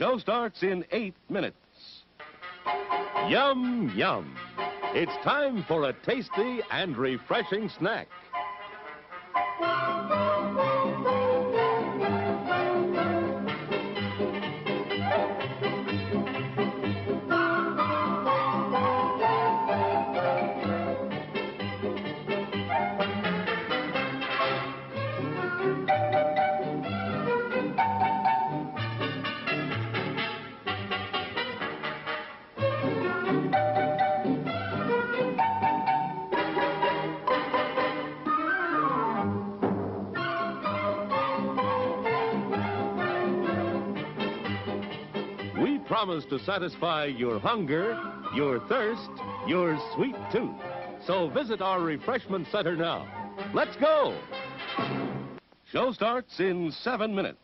Show starts in 8 minutes. Yum, yum. It's time for a tasty and refreshing snack. We promise to satisfy your hunger, your thirst, your sweet tooth. So visit our refreshment center now. Let's go! Show starts in 7 minutes.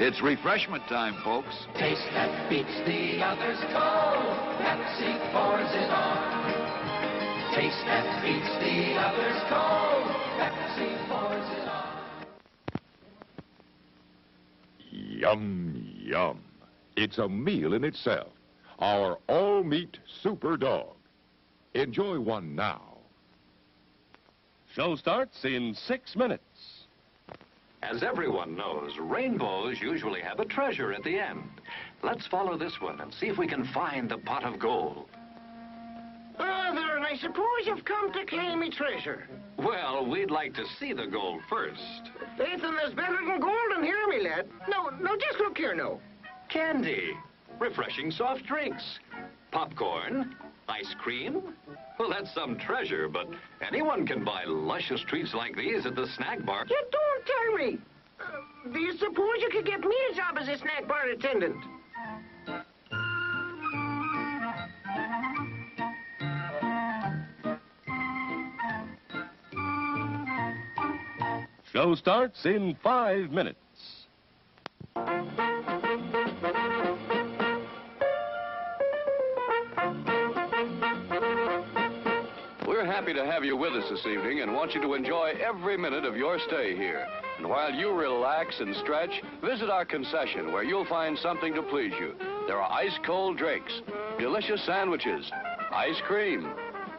It's refreshment time, folks. Taste that beats the others cold. Pepsi pours it on. Taste that beats the others cold. Pepsi pours it on. Yum, yum. It's a meal in itself. Our all-meat super dog. Enjoy one now. Show starts in 6 minutes. As everyone knows, rainbows usually have a treasure at the end. Let's follow this one and see if we can find the pot of gold. Ah, there, and I suppose you've come to claim me treasure. Well, we'd like to see the gold first. Faith in there's better than gold in here, me lad. No, just look here, no. Candy, refreshing soft drinks, popcorn, ice cream. Well, that's some treasure, but anyone can buy luscious treats like these at the snack bar. You don't tell me. Do you suppose you could get me a job as a snack bar attendant? Show starts in 5 minutes. We're happy to have you with us this evening and want you to enjoy every minute of your stay here. And while you relax and stretch, visit our concession where you'll find something to please you. There are ice-cold drinks, delicious sandwiches, ice cream,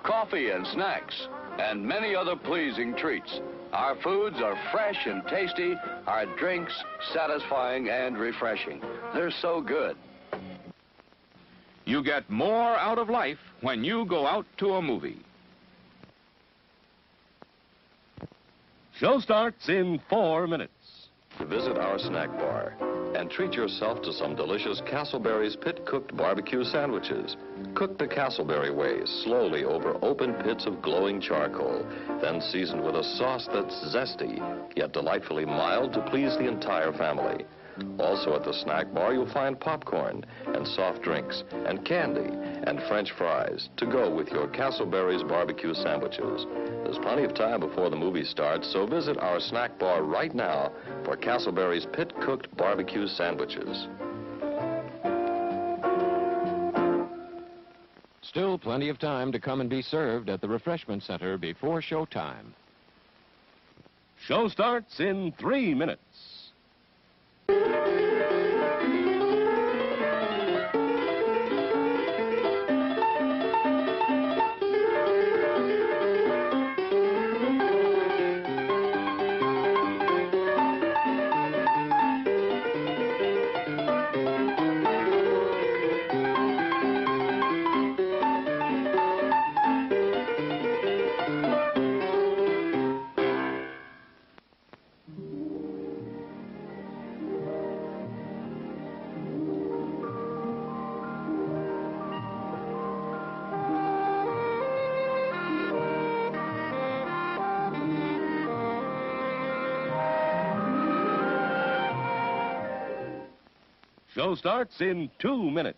coffee and snacks, and many other pleasing treats. Our foods are fresh and tasty, our drinks satisfying and refreshing. They're so good. You get more out of life when you go out to a movie. Show starts in 4 minutes. Visit our snack bar and treat yourself to some delicious Castleberry's pit-cooked barbecue sandwiches. Cook the Castleberry way, slowly over open pits of glowing charcoal, then seasoned with a sauce that's zesty, yet delightfully mild to please the entire family. Also at the snack bar, you'll find popcorn and soft drinks and candy and French fries to go with your Castleberry's barbecue sandwiches. There's plenty of time before the movie starts, so visit our snack bar right now for Castleberry's pit-cooked barbecue sandwiches. Still plenty of time to come and be served at the refreshment center before showtime. Show starts in 3 minutes. Show starts in 2 minutes.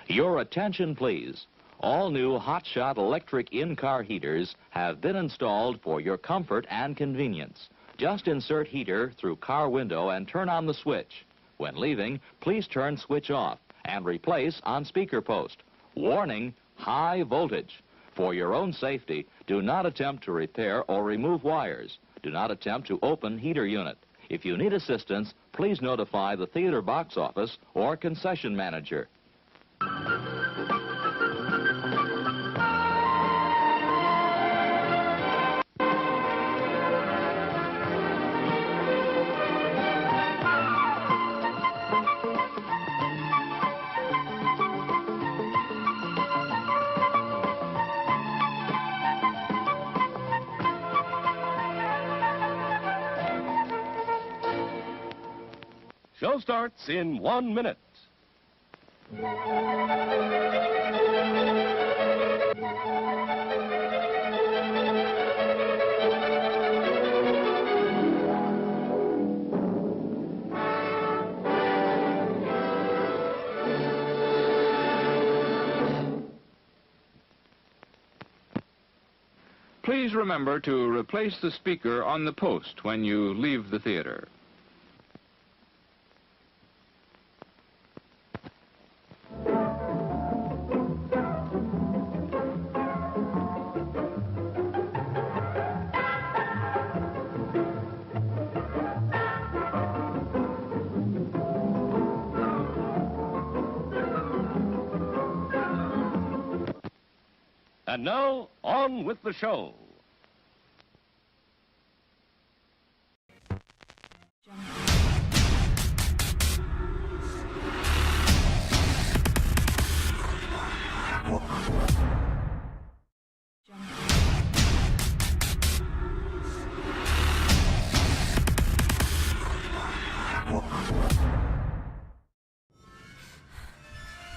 Your attention, please. All new hotshot electric in-car heaters have been installed for your comfort and convenience. Just insert heater through car window and turn on the switch. When leaving, please turn switch off and replace on speaker post. Warning, high voltage. For your own safety, do not attempt to repair or remove wires. Do not attempt to open heater unit. If you need assistance, please notify the theater box office or concession manager. Show starts in 1 minute. Please remember to replace the speaker on the post when you leave the theater. And now, on with the show.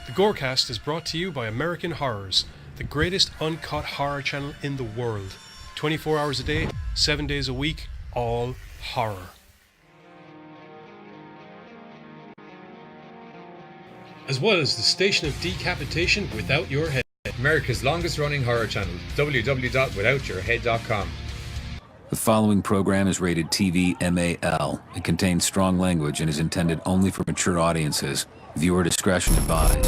The Gorecast is brought to you by American Horrors, the greatest uncut horror channel in the world. 24 hours a day, 7 days a week, all horror. As well as the station of decapitation without your head. America's longest running horror channel, www.withoutyourhead.com. The following program is rated TV MAL. It contains strong language and is intended only for mature audiences. Viewer discretion advised.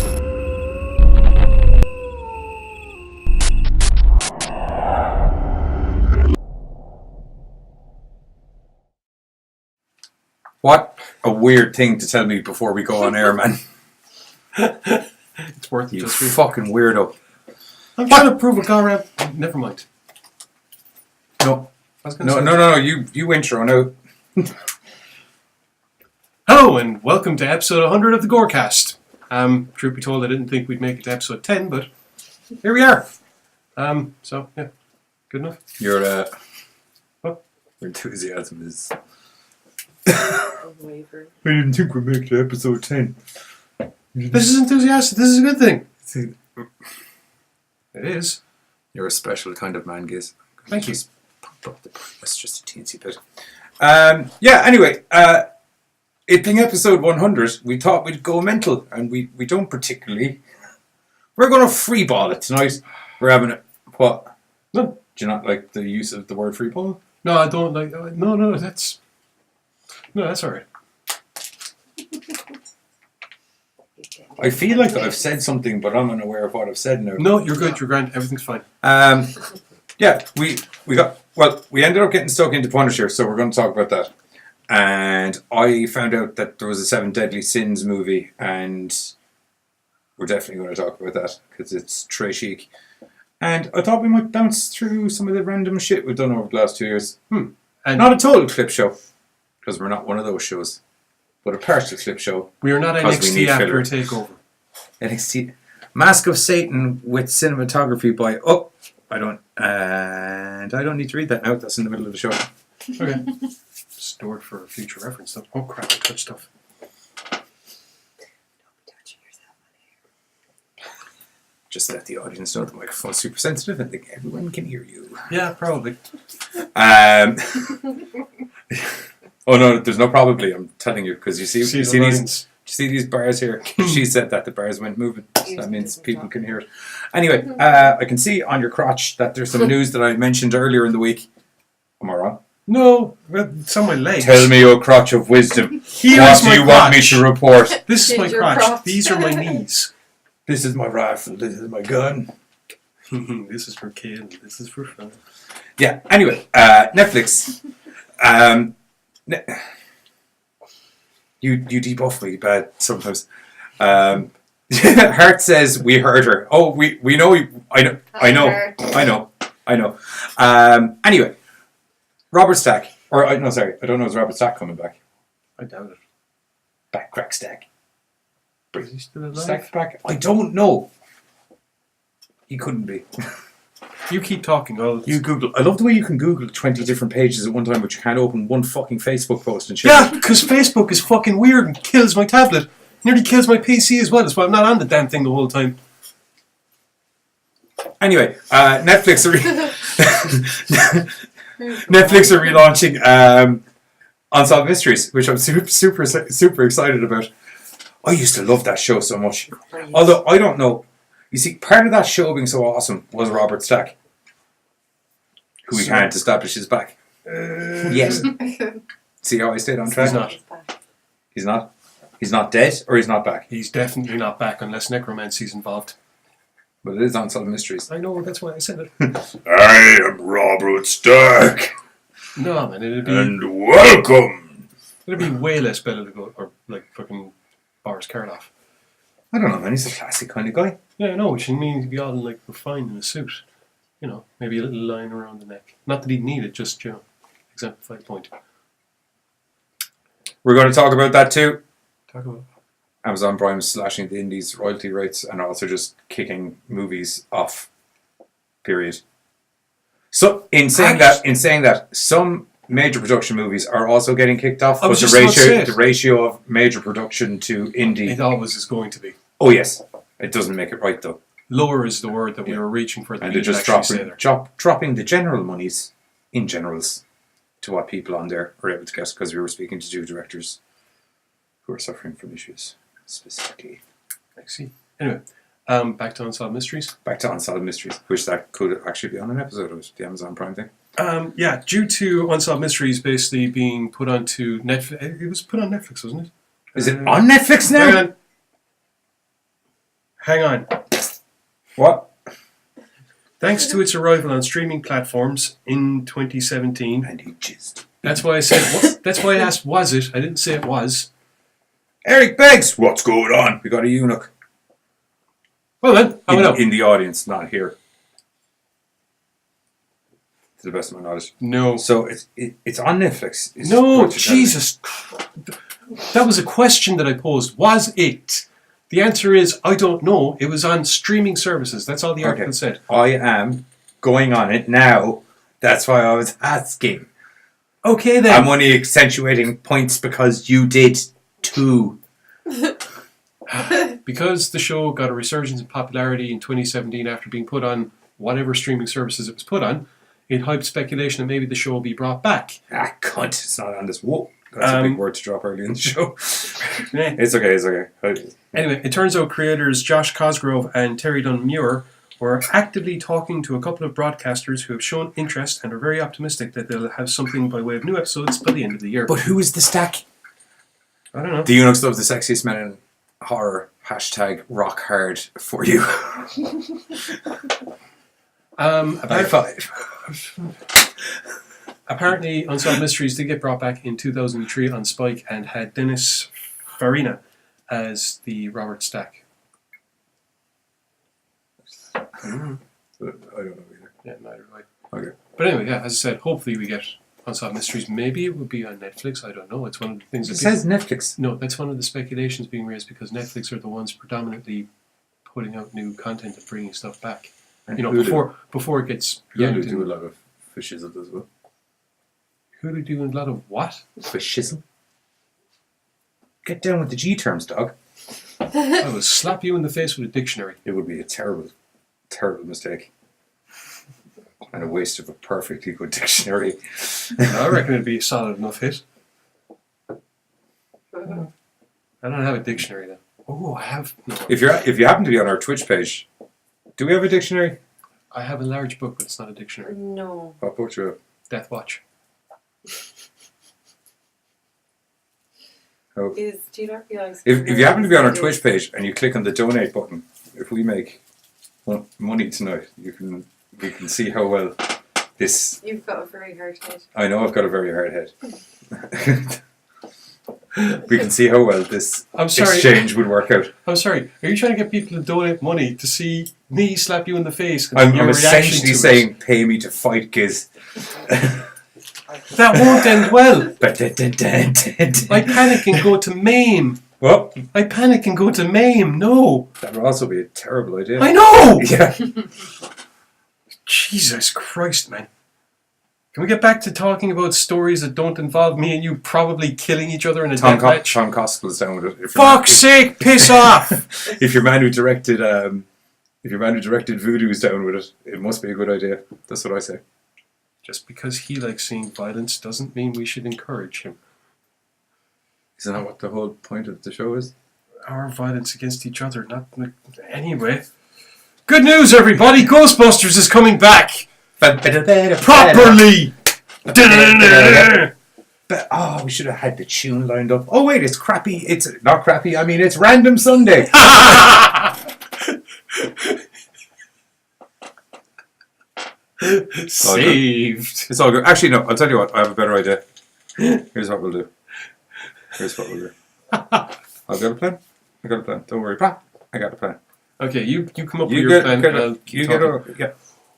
What a weird thing to tell me before we go on air, man. It's worth it. You fucking weirdo. I'm trying to prove a car ramp. Never mind. No. No. You intro now. Hello and welcome to episode 100 of the Gorecast. Truth be told, I didn't think we'd make it to episode 10, but here we are. So yeah, good enough. Your enthusiasm is. A waiver. I didn't think we'd make it to episode 10. This is enthusiastic. This is a good thing. It is. You're a special kind of man, Giz. Thank you. That's just a teensy bit. Anyway, it being episode 100, we thought we'd go mental, and we don't particularly. We're going to freeball it tonight. We're having it. What? No. Do you not like the use of the word freeball? No, I don't like. No, that's all right. I feel like I've said something, but I'm unaware of what I've said now. No, you're good. You're grand. Everything's fine. We ended up getting stuck into Punisher, so we're going to talk about that. And I found out that there was a 7 Deadly Sins movie, and we're definitely going to talk about that because it's très chic. And I thought we might bounce through some of the random shit we've done over the last 2 years. And not a total clip show, because we're not one of those shows, but a partial clip show. We are not NXT after a takeover. NXT. Mask of Satan with cinematography by... I don't need to read that now. That's in the middle of the show. Okay. Stored for future reference. Oh crap, I touched stuff. Just let the audience know the microphone's super sensitive and everyone can hear you. Yeah, probably. Oh no, there's no probably. I'm telling you because you see these. see these bars here? She said that the bars went moving. So that means people can hear it. Anyway, I can see on your crotch that there's some news that I mentioned earlier in the week. Am I wrong? No, it's on my legs. Tell me, O crotch of wisdom. Here what is do my you crotch. want me to report? This is my crotch. These are my knees. This is my rifle. This is my gun. This is for kill. This is for fun. Yeah. Anyway, Netflix. You debuff me bad sometimes. Hart says we heard her. Oh, we know. I know. Anyway, Robert Stack. No, sorry. I don't know. Is Robert Stack coming back? I doubt it. Back crack Stack. Is he still alive? Stack back. I don't know. He couldn't be. You keep talking. You Google. I love the way you can Google 20 different pages at one time, but you can't open one fucking Facebook post and shit. Yeah, because Facebook is fucking weird and kills my tablet. Nearly kills my PC as well. That's why I'm not on the damn thing the whole time. Anyway, Netflix are Netflix are relaunching Unsolved Mysteries, which I'm super excited about. I used to love that show so much. Although I don't know. You see, part of that show being so awesome was Robert Stack, who we can't establish his back. Yes. See how I stayed on track? He's not. He's not? He's not dead, or he's not back? He's definitely not back unless necromancy's involved. But it is Unsolved Mysteries. I know, that's why I said it. I am Robert Stack. No, man, it'd be... And welcome! It'd be way less better to go, or like fucking Boris Karloff. I don't know, man. He's a classic kind of guy. Yeah, I know, which means he'd be all like refined in a suit. You know, maybe a little line around the neck. Not that he'd need it, just, you know, exemplified point. We're going to talk about that too. Talk about Amazon Prime is slashing the indies royalty rates and also just kicking movies off. Period. So in saying that, some major production movies are also getting kicked off, but the ratio of major production to indie, it always is going to be. Oh yes, it doesn't make it right though. Lower is the word that we were reaching for. And they're just dropping the general monies in generals to what people on there are able to get, because we were speaking to two directors who are suffering from issues specifically. I see. Anyway, back to Unsolved Mysteries. Back to Unsolved Mysteries, which that could actually be on an episode of the Amazon Prime thing. Yeah, due to Unsolved Mysteries basically being put onto Netflix. It was put on Netflix, wasn't it? Is it on Netflix now? Hang on. What? Thanks to its arrival on streaming platforms in 2017. And he jizzed. That's why I said, that's why I asked, was it? I didn't say it was. Eric Beggs, what's going on? We got a eunuch. Well then, I know. In the audience, not here. To the best of my knowledge. No. So it's on Netflix. No, Jesus. That was a question that I posed. Was it? The answer is, I don't know. It was on streaming services. That's all the article said. I am going on it now. That's why I was asking. Okay then. I'm only accentuating points because you did too. Because the show got a resurgence in popularity in 2017 after being put on whatever streaming services it was put on, it hyped speculation that maybe the show will be brought back. Ah, cunt. It's not on this. Whoa. That's a big word to drop early in the show. It's okay. Anyway, it turns out creators Josh Cosgrove and Terry Dunn-Muir were actively talking to a couple of broadcasters who have shown interest and are very optimistic that they'll have something by way of new episodes by the end of the year. But who is the stack? I don't know. The eunuchs love the sexiest men in horror. # rock hard for you. High five. Apparently, Unsolved Mysteries did get brought back in 2003 on Spike and had Dennis Farina as the Robert Stack. I don't know either. Yeah, neither do I. Okay. But anyway, yeah, as I said, hopefully we get Unsolved Mysteries. Maybe it would be on Netflix. I don't know. It's one of the things. It says Netflix. No, that's one of the speculations being raised because Netflix are the ones predominantly putting out new content and bringing stuff back. And you know, Hulu. before it gets Hulu do a lot of fascism as well. Hulu do a lot of what? Fascism. Get down with the G terms, dog. I will slap you in the face with a dictionary. It would be a terrible, terrible mistake. And a waste of a perfectly good dictionary. I reckon it'd be a solid enough hit. I don't have a dictionary then. Oh, I have. No. If you happen to be on our Twitch page, do we have a dictionary? I have a large book, but it's not a dictionary. No. What book do you have? Death Watch. Oh. Do you not realise? If you happen to be on our Twitch page and you click on the donate button, if we make money tonight, we can see how well this. You've got a very hard head. I know I've got a very hard head. We can see how well this exchange would work out. I'm sorry. Are you trying to get people to donate money to see me slap you in the face? I'm essentially saying, pay me to fight Giz. That won't end well. I panic and go to maim. What? I panic and go to maim. No. That would also be a terrible idea. I know. Yeah. Jesus Christ, man. Can we get back to talking about stories that don't involve me and you probably killing each other in a death match? Tom Costell's down with it. Fuck's sake, piss off! If your man who directed Voodoo is down with it, it must be a good idea. That's what I say. Just because he likes seeing violence doesn't mean we should encourage him. Isn't that what the whole point of the show is? Our violence against each other, not... Anyway. Good news, everybody! Ghostbusters is coming back! Properly! But, we should have had the tune lined up. Oh wait, it's crappy. It's not crappy. I mean, it's Random Sunday. Saved. It's all good. Actually, no. I'll tell you what. I have a better idea. Here's what we'll do. I've got a plan. Don't worry. I got a plan. Okay, you come up with your plan. Yeah.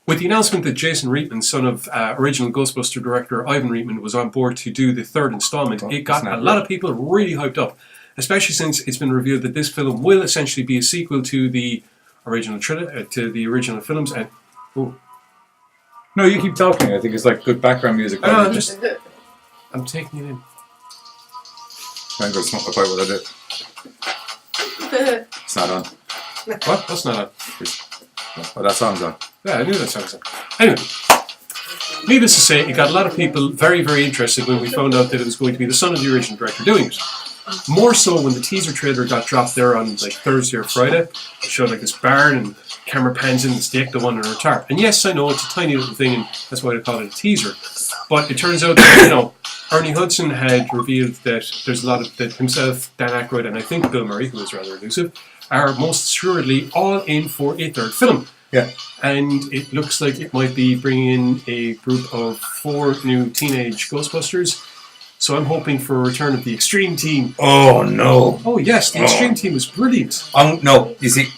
With the announcement that Jason Reitman, son of original Ghostbuster director Ivan Reitman, was on board to do the third installment, it got a lot of people really hyped up, especially since it's been revealed that this film will essentially be a sequel to the original films. And no, you keep talking. I think it's like good background music. I'm taking it in. I'm going to smoke my pipe while I do it. It's not on. What? That's not on. Oh, that song's on. Yeah, I knew that song was on. Anyway, needless to say, it got a lot of people very, very interested when we found out that it was going to be the son of the original director doing it. More so when the teaser trailer got dropped there on like Thursday or Friday. It showed like this barn and camera pans in, it's the ecto-one and a tarp. And yes, I know it's a tiny little thing and that's why they call it a teaser. But it turns out that, Ernie Hudson had revealed that there's a lot of, that himself, Dan Aykroyd, and I think Bill Murray, who is rather elusive, are most assuredly all in for a third film. Yeah. And it looks like it might be bringing in a group of 4 new teenage Ghostbusters. So I'm hoping for a return of the Extreme Team. Oh, no. Oh, yes, the Extreme Team was brilliant. No, you see,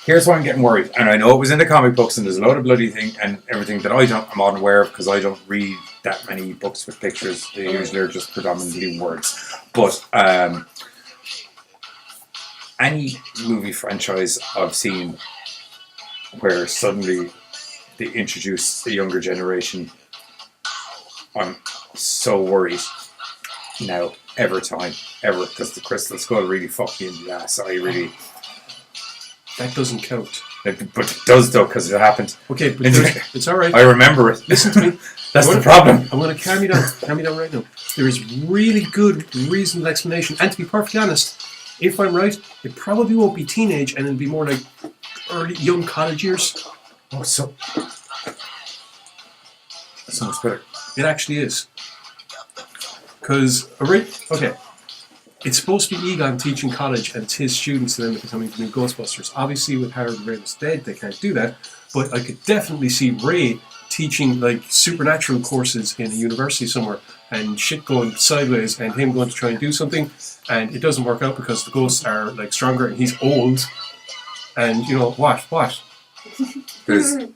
here's why I'm getting worried. And I know it was in the comic books and there's a load of bloody thing and everything that I'm unaware of because I don't read that many books with pictures. They usually are just predominantly words. But any movie franchise I've seen where suddenly they introduce a younger generation, I'm so worried now, ever, because the Crystal Skull really fucked me in the ass. That doesn't count. But it does though, because it happened. Okay, but it's alright. I remember it. Listen to me. That's the problem. I'm going to calm you down. Calm you down right now. There is really good, reasonable explanation. And to be perfectly honest, if I'm right, it probably won't be teenage and it'll be more like early, young college years. Oh, so much better. It actually is. Because, okay, it's supposed to be Egon teaching college and it's his students and then becoming the new Ghostbusters. Obviously, with Harold and Ramis dead, they can't do that. But I could definitely see Ray teaching like supernatural courses in a university somewhere and shit going sideways and him going to try and do something and it doesn't work out because the ghosts are like stronger and he's old and what? There's a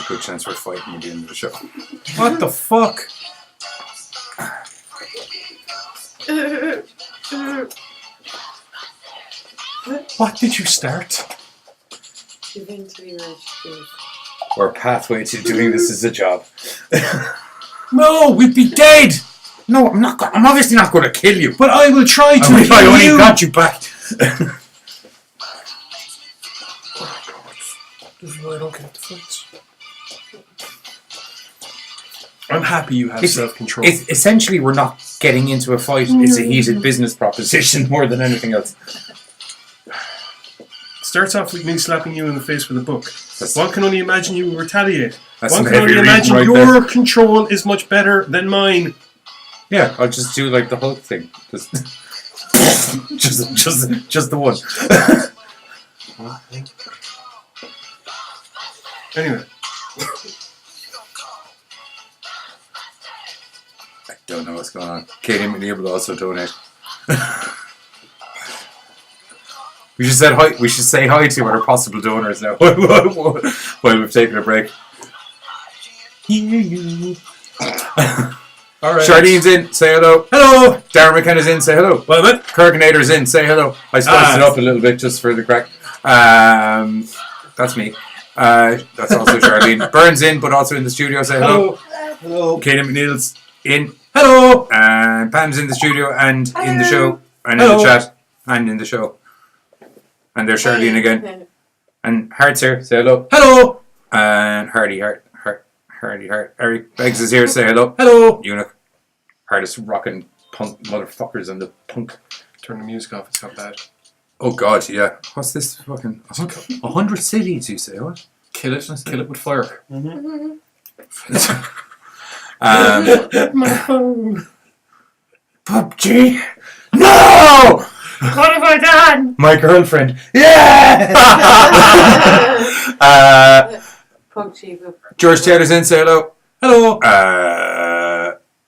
good chance we're fighting at the end of the show. What the fuck? What did you start? Eventually reached. Our pathway to doing this is a job. No, we'd be dead. No, I'm not. I'm obviously not going to kill you. But I will try to kill you. I only got you back. This is why I don't get the fights. I'm happy you have self-control. It's essentially, we're not getting into a fight. It's a heated business proposition more than anything else. Starts off with me slapping you in the face with a book. One can only imagine you will retaliate. That's One some can only heavy imagine reading right your there. control is much better than mine. Yeah, I'll just do like the Hulk thing. Just the one. Anyway. I don't know what's going on. Katie McNeil will also donate. We should say hi to our possible donors now while we've taken a break. Hear you. All right. Charlene's in, say hello. Hello. Darren McKenna's in, say hello. Well, mate. Kirkinator's in, say hello. I spiced it up a little bit just for the crack. That's me. That's also Charlene. Burns in, but also in the studio, say hello. Hello. Katie McNeil's in. Hello. And Pam's in the studio and in the show. And in the chat. And in the show. And there's Charlene again. And Hart's here, say hello. Hello. And Hardy Hart. Eric Beggs is here, say hello. Hello. Eunuch. Hardest rocking punk motherfuckers on the punk. Turn the music off, it's not bad. Oh god, yeah. What's this fucking 100 cities, you say, what? Kill it with fire. My phone. PUBG. No! What have I done? My girlfriend. Yeah! George Taylor's in, say hello. Hello.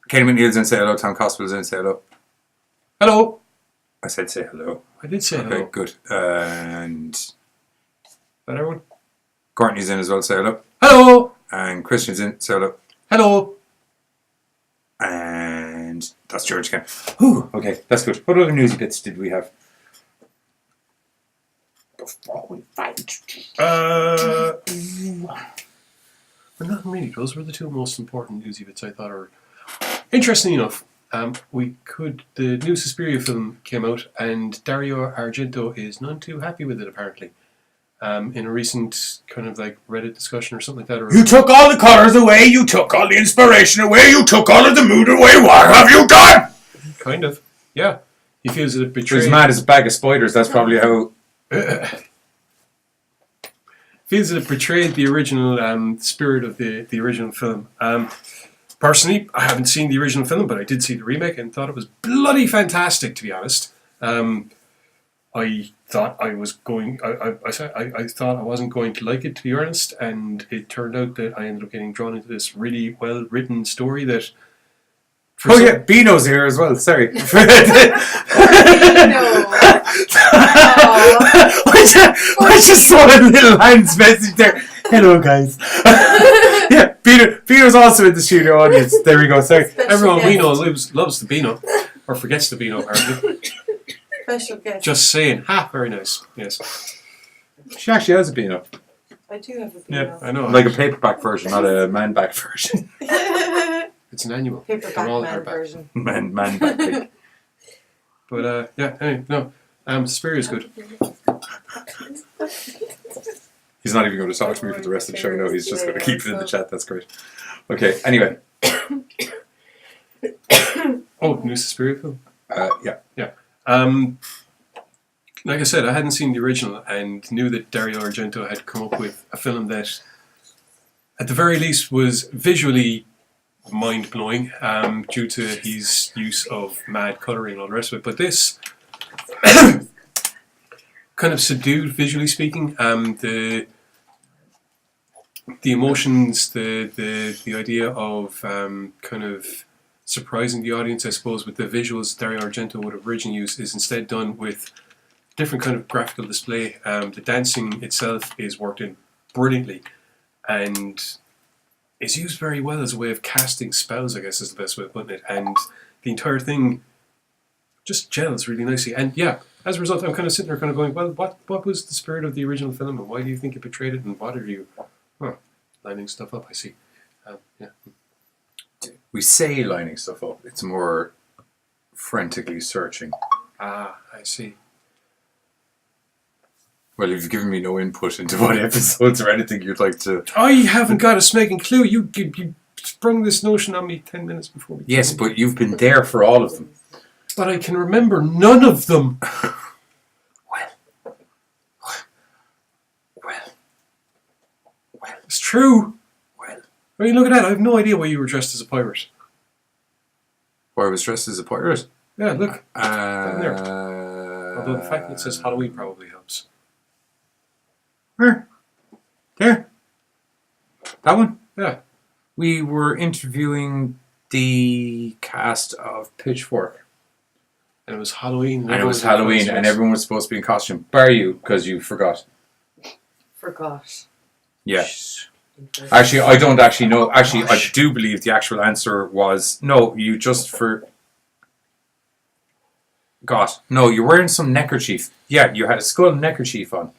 Katie McNeil's in, say hello. Tom Cospel's in, say hello. Hello. I said say hello. I did say hello. Okay, good. And that everyone? Courtney's in as well, say hello. Hello. And Christian's in, say hello. Hello. And that's George again. Whew, okay, that's good. What other newsy bits did we have? Before we fight. But not really. Those were the two most important newsy bits I thought are interesting enough. The new Suspiria film came out, and Dario Argento is none too happy with it apparently. In a recent kind of like Reddit discussion or something like that. You took all the colours away. You took all the inspiration away. You took all of the mood away. What have you done? Kind of, yeah. He feels that it betrayed. He's mad as a bag of spiders. That's probably how. Feels that it betrayed the original spirit of the original film. Personally, I haven't seen the original film, but I did see the remake and thought it was bloody fantastic, to be honest. I thought I was going. I thought I wasn't going to like it, to be honest, and it turned out that I ended up getting drawn into this really well written story that. Yeah, Beano's here as well. Sorry. I just saw a little Hans message there. Hello, guys. Yeah, Beano's also in the studio audience. There we go. Sorry. Everyone we know loves the Beano, or forgets the Beano, apparently. Special guest. Just saying. Ha, very nice. Yes. She actually has a Beano. I do have a Beano. Yeah, I know. Like a paperback version, not a man-back version. It's an annual. Paperback man version. Man-back. But yeah, anyway, no. Suspiria is good. He's not even going to talk to me for the rest of the show. No, he's just going to keep it in the chat. That's great. Okay, anyway. Oh, new Suspiria film? Yeah. Yeah. Like I said, I hadn't seen the original and knew that Dario Argento had come up with a film that, at the very least, was visually mind-blowing due to his use of mad colouring and all the rest of it. But this kind of subdued, visually speaking. The emotions, the idea of kind of surprising the audience, I suppose, with the visuals Dario Argento would have originally used, is instead done with different kind of graphical display. The dancing itself is worked in brilliantly, and it's used very well as a way of casting spells, I guess is the best way of putting it. And the entire thing just gels really nicely. And yeah, as a result, I'm kind of sitting there kind of going, well, what was the spirit of the original film, and why do you think it betrayed it, and what are you... Oh, lining stuff up, I see. Yeah. We say lining stuff up. It's more frantically searching. Ah, I see. Well, you've given me no input into what episodes or anything you'd like to... I haven't got a smacking clue. You sprung this notion on me 10 minutes before we Yes, came. but you've been there for all of them. But I can remember none of them. It's true. Well. I mean, look at that. I have no idea why you were dressed as a pirate. Why I was dressed as a pirate? Yeah, look. Down there. Although the fact that it says Halloween probably helps. Where? There. That one? Yeah. We were interviewing the cast of Pitchfork. And it was Halloween. And it was Halloween, and everyone was supposed to be in costume. Bar you, because you forgot. Forgot. Yeah. Actually, I don't actually know. Actually, I do believe the actual answer was no, you just forgot. No, you're wearing some neckerchief. Yeah, you had a skull neckerchief on.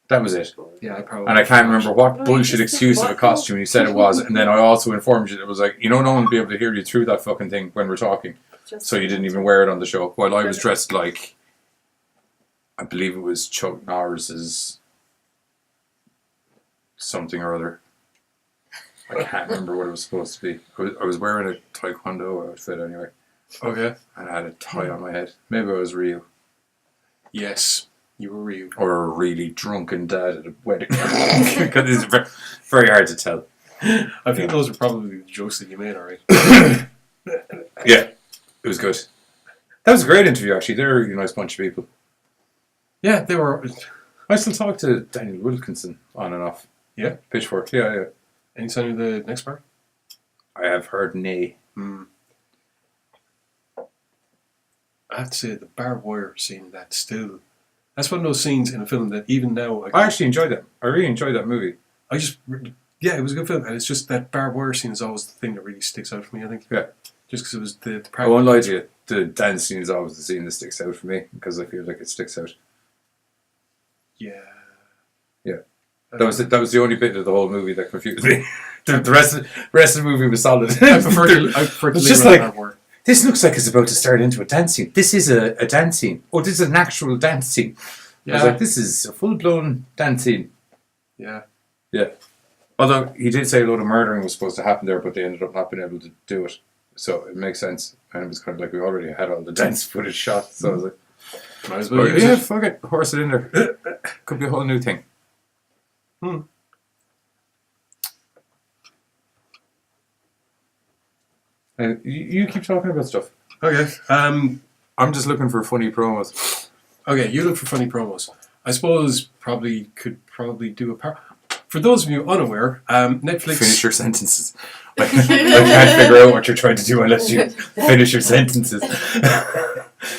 That was it. Yeah, I probably. And I can't remember what bullshit excuse of a costume you said it was. And then I also informed you that it was like, no one will be able to hear you through that fucking thing when we're talking. So you didn't even wear it on the show. While I was dressed like, I believe it was Chuck Norris's something or other. I can't remember what it was supposed to be. I was wearing a taekwondo outfit anyway. Okay. And I had a tie on my head. Maybe I was Ryu. Yes, you were Ryu. Or a really drunken dad at a wedding. Because it's very, very hard to tell. I think those are probably the jokes that you made, alright. Yeah, it was good. That was a great interview, actually. They're a really nice bunch of people. Yeah, they were. I still talk to Daniel Wilkinson on and off. Yeah? Pitchfork, yeah. Any sign of the next part? I have heard nay. I have to say, the barbed wire scene, that's one of those scenes in a film that even now... I actually enjoyed that. I really enjoyed that movie. Yeah, it was a good film, and it's just that barbed wire scene is always the thing that really sticks out for me, I think. Yeah. Just because it was the I won't lie to you, the dance scene is always the scene that sticks out for me, because I feel like it sticks out. Yeah. Yeah. That was the only bit of the whole movie that confused me. the rest of the movie was solid. I prefer to it's just like, this looks like it's about to start into a dance scene. This is a dance scene. Oh, this is an actual dance scene. Yeah. I was like, this is a full-blown dance scene. Yeah. Yeah. Although, he did say a load of murdering was supposed to happen there, but they ended up not being able to do it. So, it makes sense. And it was kind of like, we already had all the dance footage shot. So, I was like, might as well use yeah, it. fuck it. Horse it in there. Could be a whole new thing. You keep talking about stuff. Okay. I'm just looking for funny promos. Okay, you look for funny promos. I suppose could do a part. For those of you unaware, Netflix... Finish your sentences. I can't figure out what you're trying to do unless you finish your sentences.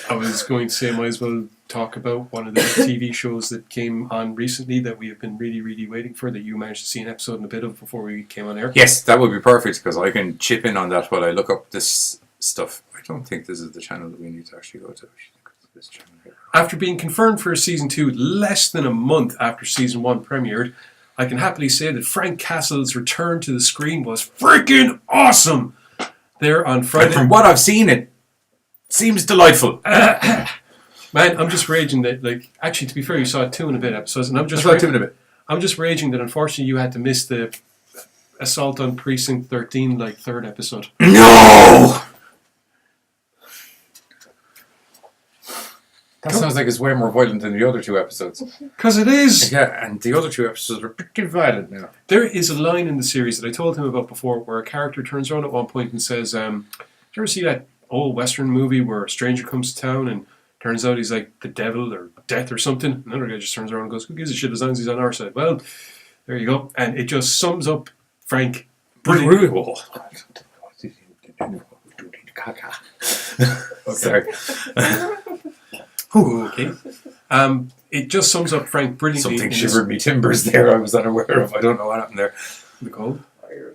I was going to say, I might as well talk about one of the TV shows that came on recently that we have been really, really waiting for, that you managed to see an episode and a bit of before we came on air. Yes, that would be perfect, because I can chip in on that while I look up this stuff. I don't think this is the channel that we need to actually go to. This channel here. After being confirmed for Season 2 less than a month after Season 1 premiered, I can happily say that Frank Castle's return to the screen was freaking awesome! There on Friday... And from what I've seen, it seems delightful. Man, I'm just raging that, actually, to be fair, you saw 2 and a bit episodes, and I'm just raging that unfortunately you had to miss the Assault on Precinct 13, 3rd episode. No! That sounds like it's way more violent than the other 2 episodes. Because it is! Yeah, and the other 2 episodes are pretty violent now. There is a line in the series that I told him about before where a character turns around at one point and says, did you ever see that old Western movie where a stranger comes to town and turns out he's like the devil or death or something? Another guy just turns around and goes, who gives a shit as long as he's on our side? Well, there you go. And it just sums up Frank brilliantly. Sorry. Okay. It just sums up Frank brilliantly. Something shivered me timbers there I was unaware of. I don't know what happened there. The cold?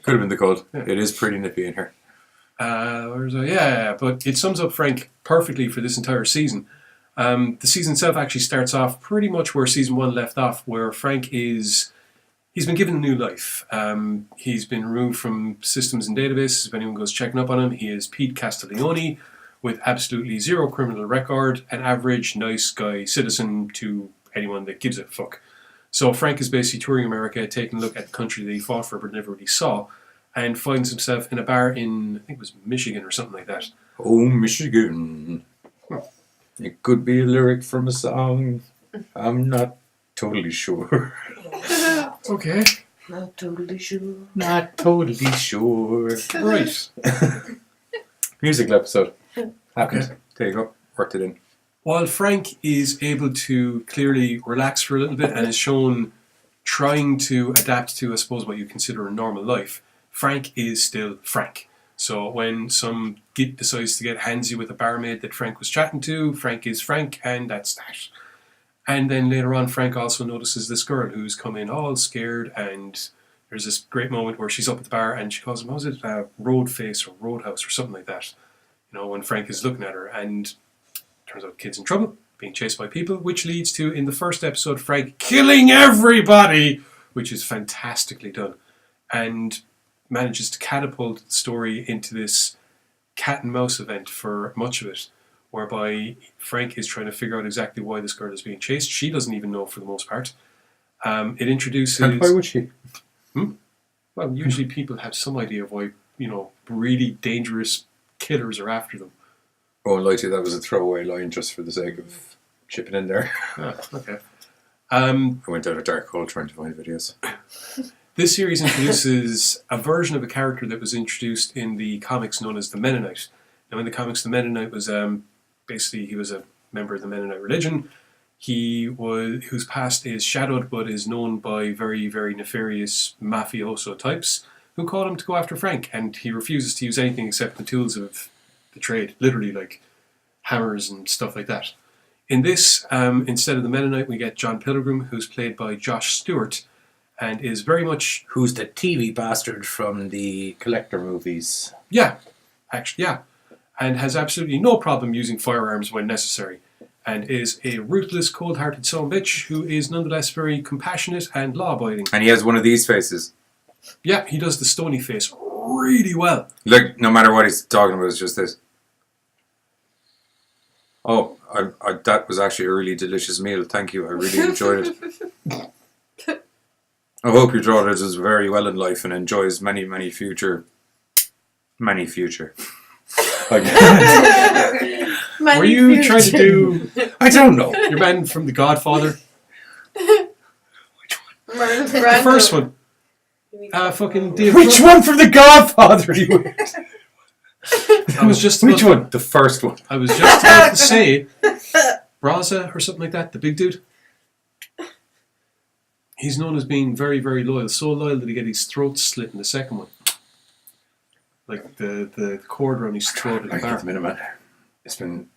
Could have been the cold. Yeah. It is pretty nippy in here. But it sums up Frank perfectly for this entire season. The season itself actually starts off pretty much where Season 1 left off, where Frank he's been given a new life. He's been removed from systems and databases. If anyone goes checking up on him, he is Pete Castiglione, with absolutely zero criminal record, an average nice guy citizen to anyone that gives a fuck. So Frank is basically touring America, taking a look at the country that he fought for but never really saw, and finds himself in a bar in, I think it was Michigan or something like that. Oh, Michigan. It could be a lyric from a song. I'm not totally sure. Okay. Not totally sure. Not totally sure. Right. Musical episode. Happened. Okay. There you go. Worked it in. While Frank is able to clearly relax for a little bit and is shown trying to adapt to, I suppose, what you consider a normal life, Frank is still Frank. So when some git decides to get handsy with a barmaid that Frank was chatting to, Frank is Frank, and that's that. And then later on, Frank also notices this girl who's come in all scared, and there's this great moment where she's up at the bar and she calls him, what was it, Road Face or Roadhouse or something like that. You know, when Frank is looking at her, and turns out kid's in trouble, being chased by people, which leads to, in the first episode, Frank killing everybody, which is fantastically done, and manages to catapult the story into this cat and mouse event for much of it, whereby Frank is trying to figure out exactly why this girl is being chased. She doesn't even know for the most part. It introduces... And why would she? Well, usually people have some idea of why, really dangerous killers are after them. Oh, lie to you, that was a throwaway line just for the sake of chipping in there. Okay. I went down a dark hole trying to find videos. This series introduces a version of a character that was introduced in the comics known as the Mennonite. Now, in the comics, the Mennonite was basically he was a member of the Mennonite religion. Whose past is shadowed, but is known by very, very nefarious mafioso types who call him to go after Frank, and he refuses to use anything except the tools of the trade, literally like hammers and stuff like that. In this, instead of the Mennonite, we get John Pilgrim, who's played by Josh Stewart, and is very much... Who's the TV bastard from the Collector movies. Yeah, actually, yeah. And has absolutely no problem using firearms when necessary. And is a ruthless, cold-hearted son of a bitch who is nonetheless very compassionate and law-abiding. And he has one of these faces. Yeah, he does the stony face really well. Like, no matter what he's talking about, it's just this. Oh, that was actually a really delicious meal. Thank you. I really enjoyed it. I hope your daughter does very well in life and enjoys many future. Were you trying to do... I don't know. Your man from The Godfather? The first one. Fucking David. Which one from The Godfather? I was just Which one? The first one. I was just about to say Braza or something like that, the big dude. He's known as being very, very loyal. So loyal that he got his throat slit in the second one. Like the cord around his throat at the bar. Minute. It's been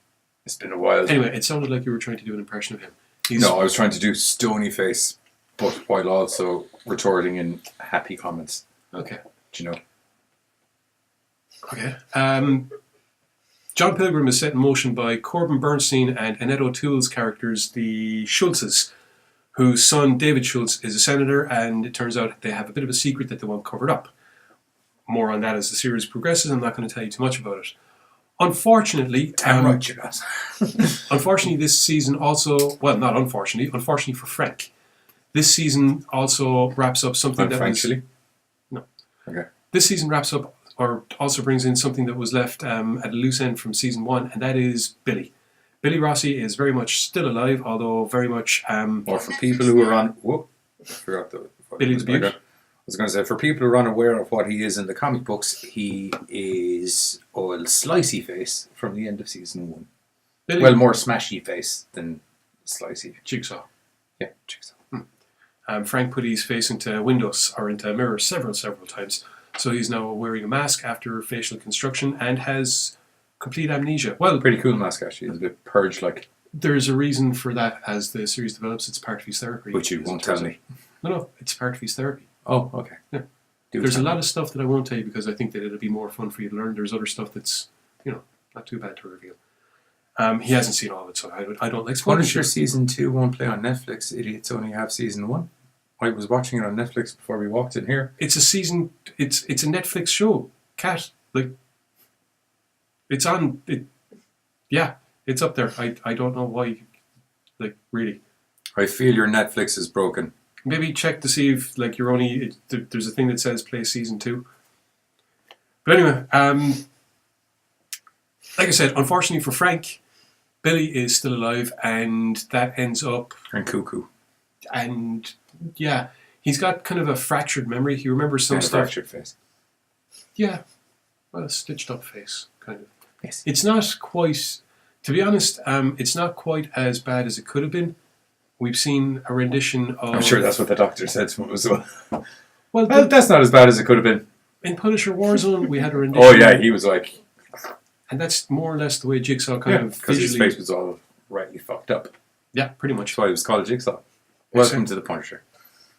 a while. Anyway, it sounded like you were trying to do an impression of him. No, I was trying to do stony face, but while also retorting in happy comments. Okay. Do you know? Okay. John Pilgrim is set in motion by Corbin Bernstein and Annette O'Toole's characters, the Schultzes, whose son David Schultz is a senator, and it turns out they have a bit of a secret that they want covered up. More on that as the series progresses. I'm not going to tell you too much about it. Unfortunately, unfortunately, this season also, well, not unfortunately for Frank, this season also wraps up something that was... No. Okay. This season wraps up, or also brings in something that was left at a loose end from season 1, and that is Billy. Billy Rossi is very much still alive, although very much... or for people who are on... Whoop, I forgot the... Billy the Beaut. I was going to say, for people who are unaware of what he is in the comic books, he is old slicey face from the end of season 1. Billy. Well, more smashy face than slicey. Jigsaw. Yeah, Jigsaw. Frank put his face into windows or into a mirror several times, so he's now wearing a mask after facial construction and has complete amnesia. Well, pretty cool mask actually. It's a bit purge-like. There's a reason for that as the series develops. It's part of his therapy. Which you won't tell me. No, it's part of his therapy. Oh, okay. Yeah. There's a lot of stuff that I won't tell you because I think that it'll be more fun for you to learn. There's other stuff that's, not too bad to reveal. He hasn't seen all of it, so I don't like spoilers. Punisher season 2 won't play on Netflix. Idiots only have season 1. I was watching it on Netflix before we walked in here. It's a Netflix show. Cat, it's on. It's up there. I don't know why. Really. I feel your Netflix is broken. Maybe check to see if you're only. There's a thing that says play season 2. But anyway, like I said, unfortunately for Frank, Billy is still alive, and that ends up... And cuckoo. And, yeah, he's got kind of a fractured memory. He remembers some And a stuff. fractured face. Yeah. Well, a stitched up face, kind of. Yes. It's not quite... To be honest, it's not quite as bad as it could have been. We've seen a rendition of... I'm sure that's what the doctor said to him as well. Well, that's not as bad as it could have been. In Punisher Warzone, we had a rendition... Oh, yeah, he was like... And that's more or less the way Jigsaw kind of because his visually... face was all rightly fucked up. Yeah, pretty much. That's why it was called Jigsaw. Welcome to the Punisher.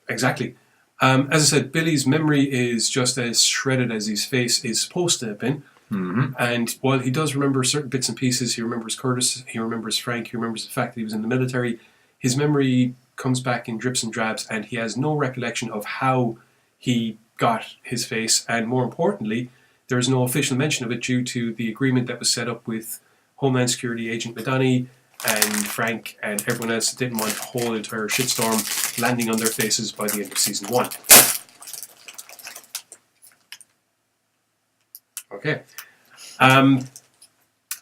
Exactly. As I said, Billy's memory is just as shredded as his face is supposed to have been. Mm-hmm. And while he does remember certain bits and pieces, he remembers Curtis, he remembers Frank, he remembers the fact that he was in the military, his memory comes back in drips and drabs, and he has no recollection of how he got his face, and more importantly, there is no official mention of it due to the agreement that was set up with Homeland Security Agent Madani and Frank and everyone else that didn't want a whole entire shitstorm landing on their faces by the end of season 1. Okay.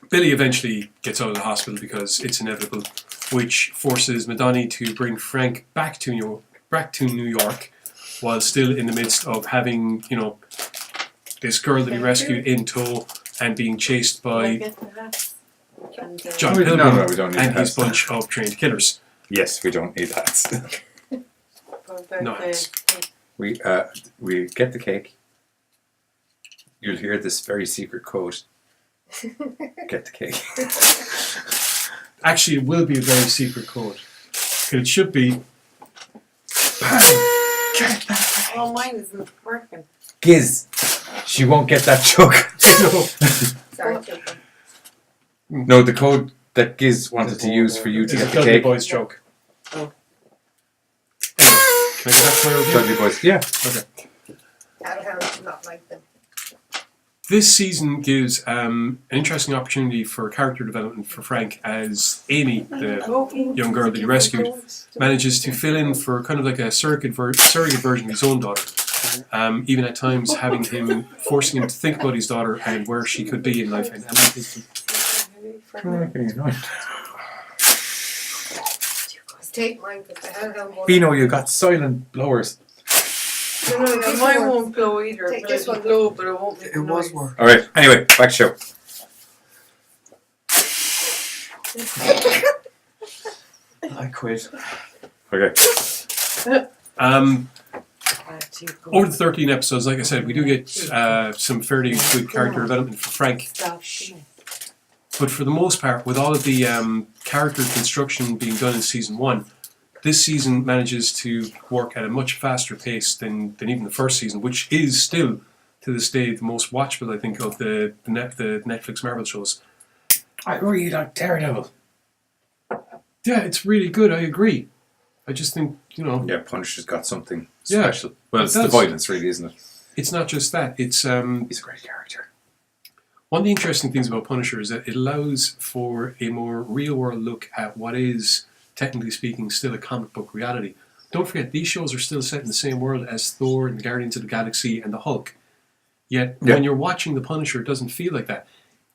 Billy eventually gets out of the hospital because it's inevitable, which forces Madani to bring Frank back to New York while still in the midst of having, you know, this girl that he rescued in tow and being chased by John Pilgrim No, we don't need and his hats. bunch of trained killers. Yes, we don't need hats. No hats. We get the cake. You'll hear this very secret quote. Get the cake. Actually, it will be a very secret code. It should be... Oh, mine isn't working. Giz. She won't get that joke. Sorry, children. No, the code that Giz wanted to use for you to It's a get the Dudley cake. Boys joke. Oh. Can I get that for you? Dudley Boys, yeah. Okay. I'll have not like them. This season gives an interesting opportunity for character development for Frank as Amy, the young girl that he rescued, manages to fill in for kind of like a surrogate version of his own daughter. Even at times having him, forcing him to think about his daughter and where she could be in life. Take mine because I had one. Bino, you got silent blowers. No, mine won't blow either. Take this one blow, but it won't make a noise. Alright, anyway, back to show. I quit. Okay. Over the 13 episodes, like I said, we do get some fairly good character development for Frank. But for the most part, with all of the character construction being done in season 1, this season manages to work at a much faster pace than even the first season, which is still, to this day, the most watchable, I think, of the Netflix Marvel shows. I really like Daredevil. Yeah, it's really good, I agree. I just think, you know... Yeah, Punisher's got something Yeah, special. Well, it it's the does. violence, really, isn't it? It's not just that, it's... He's a great character. One of the interesting things about Punisher is that it allows for a more real-world look at what is, technically speaking, still a comic book reality. Don't forget, these shows are still set in the same world as Thor and the Guardians of the Galaxy and the Hulk. Yet, when you're watching The Punisher, it doesn't feel like that.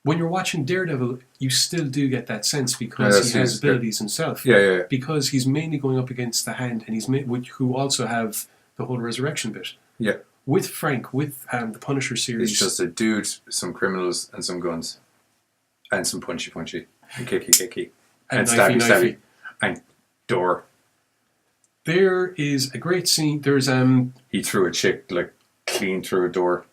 When you're watching Daredevil, you still do get that sense because he has abilities himself. Yeah. Because he's mainly going up against the Hand, and who also have the whole resurrection bit. Yeah. With Frank, with the Punisher series... He's just a dude, some criminals, and some guns. And some punchy, and kicky. And knifey, stabby. And door. There is a great scene. There's He threw a chick, like, clean through a door.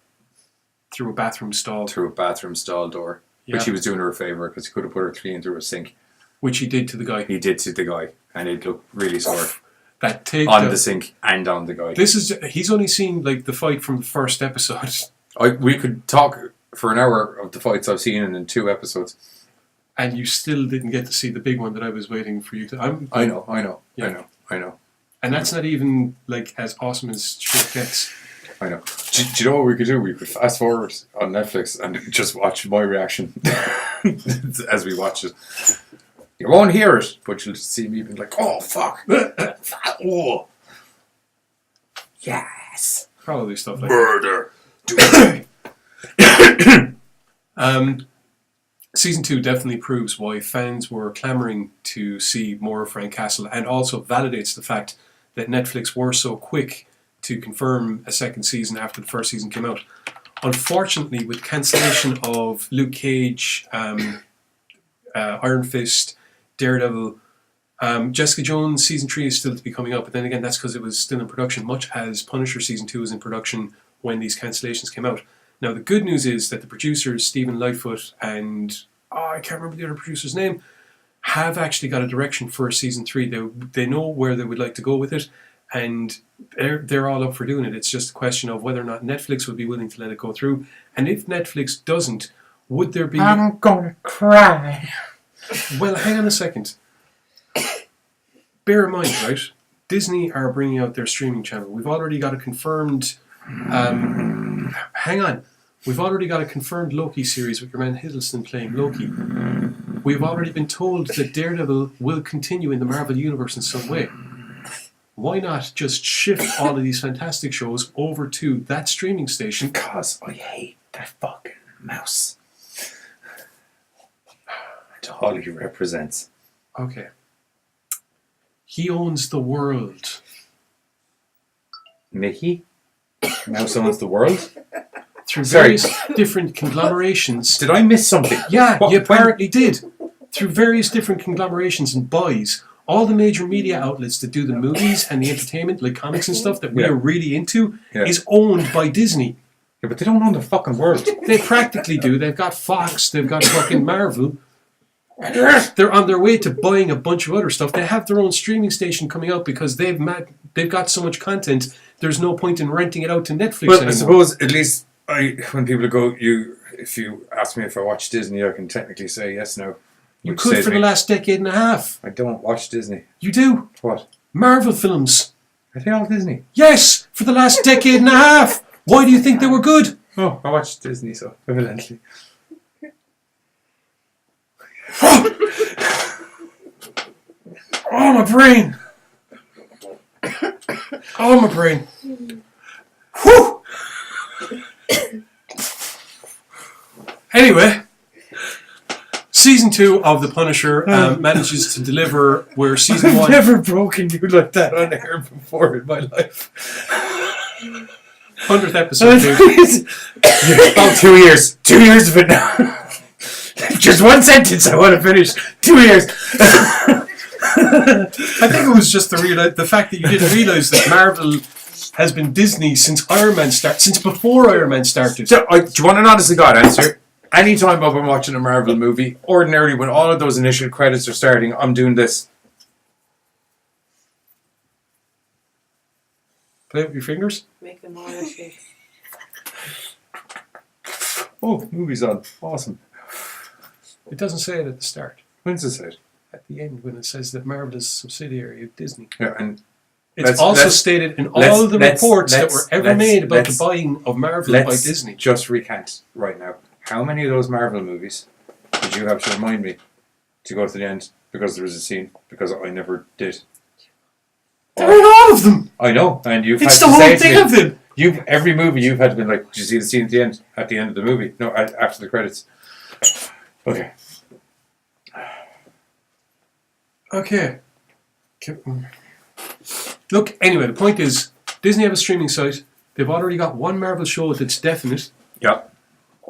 Through a bathroom stall. Through a bathroom stall door. Yeah. Which he was doing her a favour, because he could have put her clean through a sink. Which he did to the guy. He did to the guy. And it looked really sore. That take on the sink and on the guy. He's only seen like the fight from the first episode. We could talk for an hour of the fights I've seen in 2 episodes. And you still didn't get to see the big one that I was waiting for you to... I know. And that's not even like as awesome as shit gets. I know. Do you know what we could do? We could fast forward on Netflix and just watch my reaction as we watch it. You won't hear it, but you'll see me being like, oh, fuck. Oh. Yes. Probably stuff like murder. Do it. Season 2 definitely proves why fans were clamouring to see more of Frank Castle, and also validates the fact that Netflix were so quick to confirm a second season after the first season came out. Unfortunately, with cancellation of Luke Cage, Iron Fist, Daredevil, Jessica Jones Season 3 is still to be coming up, but then again that's because it was still in production, much as Punisher Season 2 was in production when these cancellations came out. Now the good news is that the producers, Stephen Lightfoot and I can't remember the other producer's name, have actually got a direction for Season 3. They know where they would like to go with it, and they're all up for doing it. It's just a question of whether or not Netflix would be willing to let it go through. And if Netflix doesn't, would there be... I'm gonna cry. Well, hang on a second. Bear in mind, right? Disney are bringing out their streaming channel. We've already got a confirmed... hang on. We've already got a confirmed Loki series with your man Hiddleston playing Loki. We've already been told that Daredevil will continue in the Marvel Universe in some way. Why not just shift all of these fantastic shows over to that streaming station? Because I hate that fucking mouse. That's all he represents. Okay. He owns the world. Mickey? Mouse owns the world? Through various different conglomerations. Did I miss something? Yeah, you apparently did. Through various different conglomerations and buys, all the major media outlets that do the movies and the entertainment, like comics and stuff that we are really into, is owned by Disney. Yeah, but they don't own the fucking world. They practically do. They've got Fox, they've got fucking Marvel. They're on their way to buying a bunch of other stuff. They have their own streaming station coming out because they've got so much content. There's no point in renting it out to Netflix anymore. I suppose at least when people go, if you ask me if I watch Disney, I can technically say yes, no. You could for the last decade and a half. I don't watch Disney. You do. What? Marvel films. Are they all Disney? Yes, for the last decade and a half. Why do you think they were good? Oh, I watched Disney, so evidently. Oh, my brain. Oh, my brain. Whew. Anyway, Season 2 of The Punisher manages to deliver where Season 1... I've never broken you like that on air before in my life. 100th episode, dude. Oh, 2 years. 2 years of it now. Just one sentence I want to finish. 2 years. I think it was just the fact that you didn't realise that Marvel has been Disney since before Iron Man started. So, do you want an honest to God answer? Anytime I'm watching a Marvel movie, ordinarily when all of those initial credits are starting, I'm doing this. Play with your fingers? Make them all shape. Oh, movie's on. Awesome. It doesn't say it at the start. When does it say it? At the end, when it says that Marvel is a subsidiary of Disney. Yeah, and it's also stated in all the reports that were ever made about the buying of Marvel by Disney. Just recant right now. How many of those Marvel movies did you have to remind me to go to the end because there was a scene? Because I never did. They're in all of them. I know, and you've it's had the to whole thing of them. Every movie you've had to be like, did you see the scene at the end? At the end of the movie? No, after the credits. Okay. Okay. Look, anyway, the point is, Disney have a streaming site. They've already got one Marvel show that's definite. Yeah.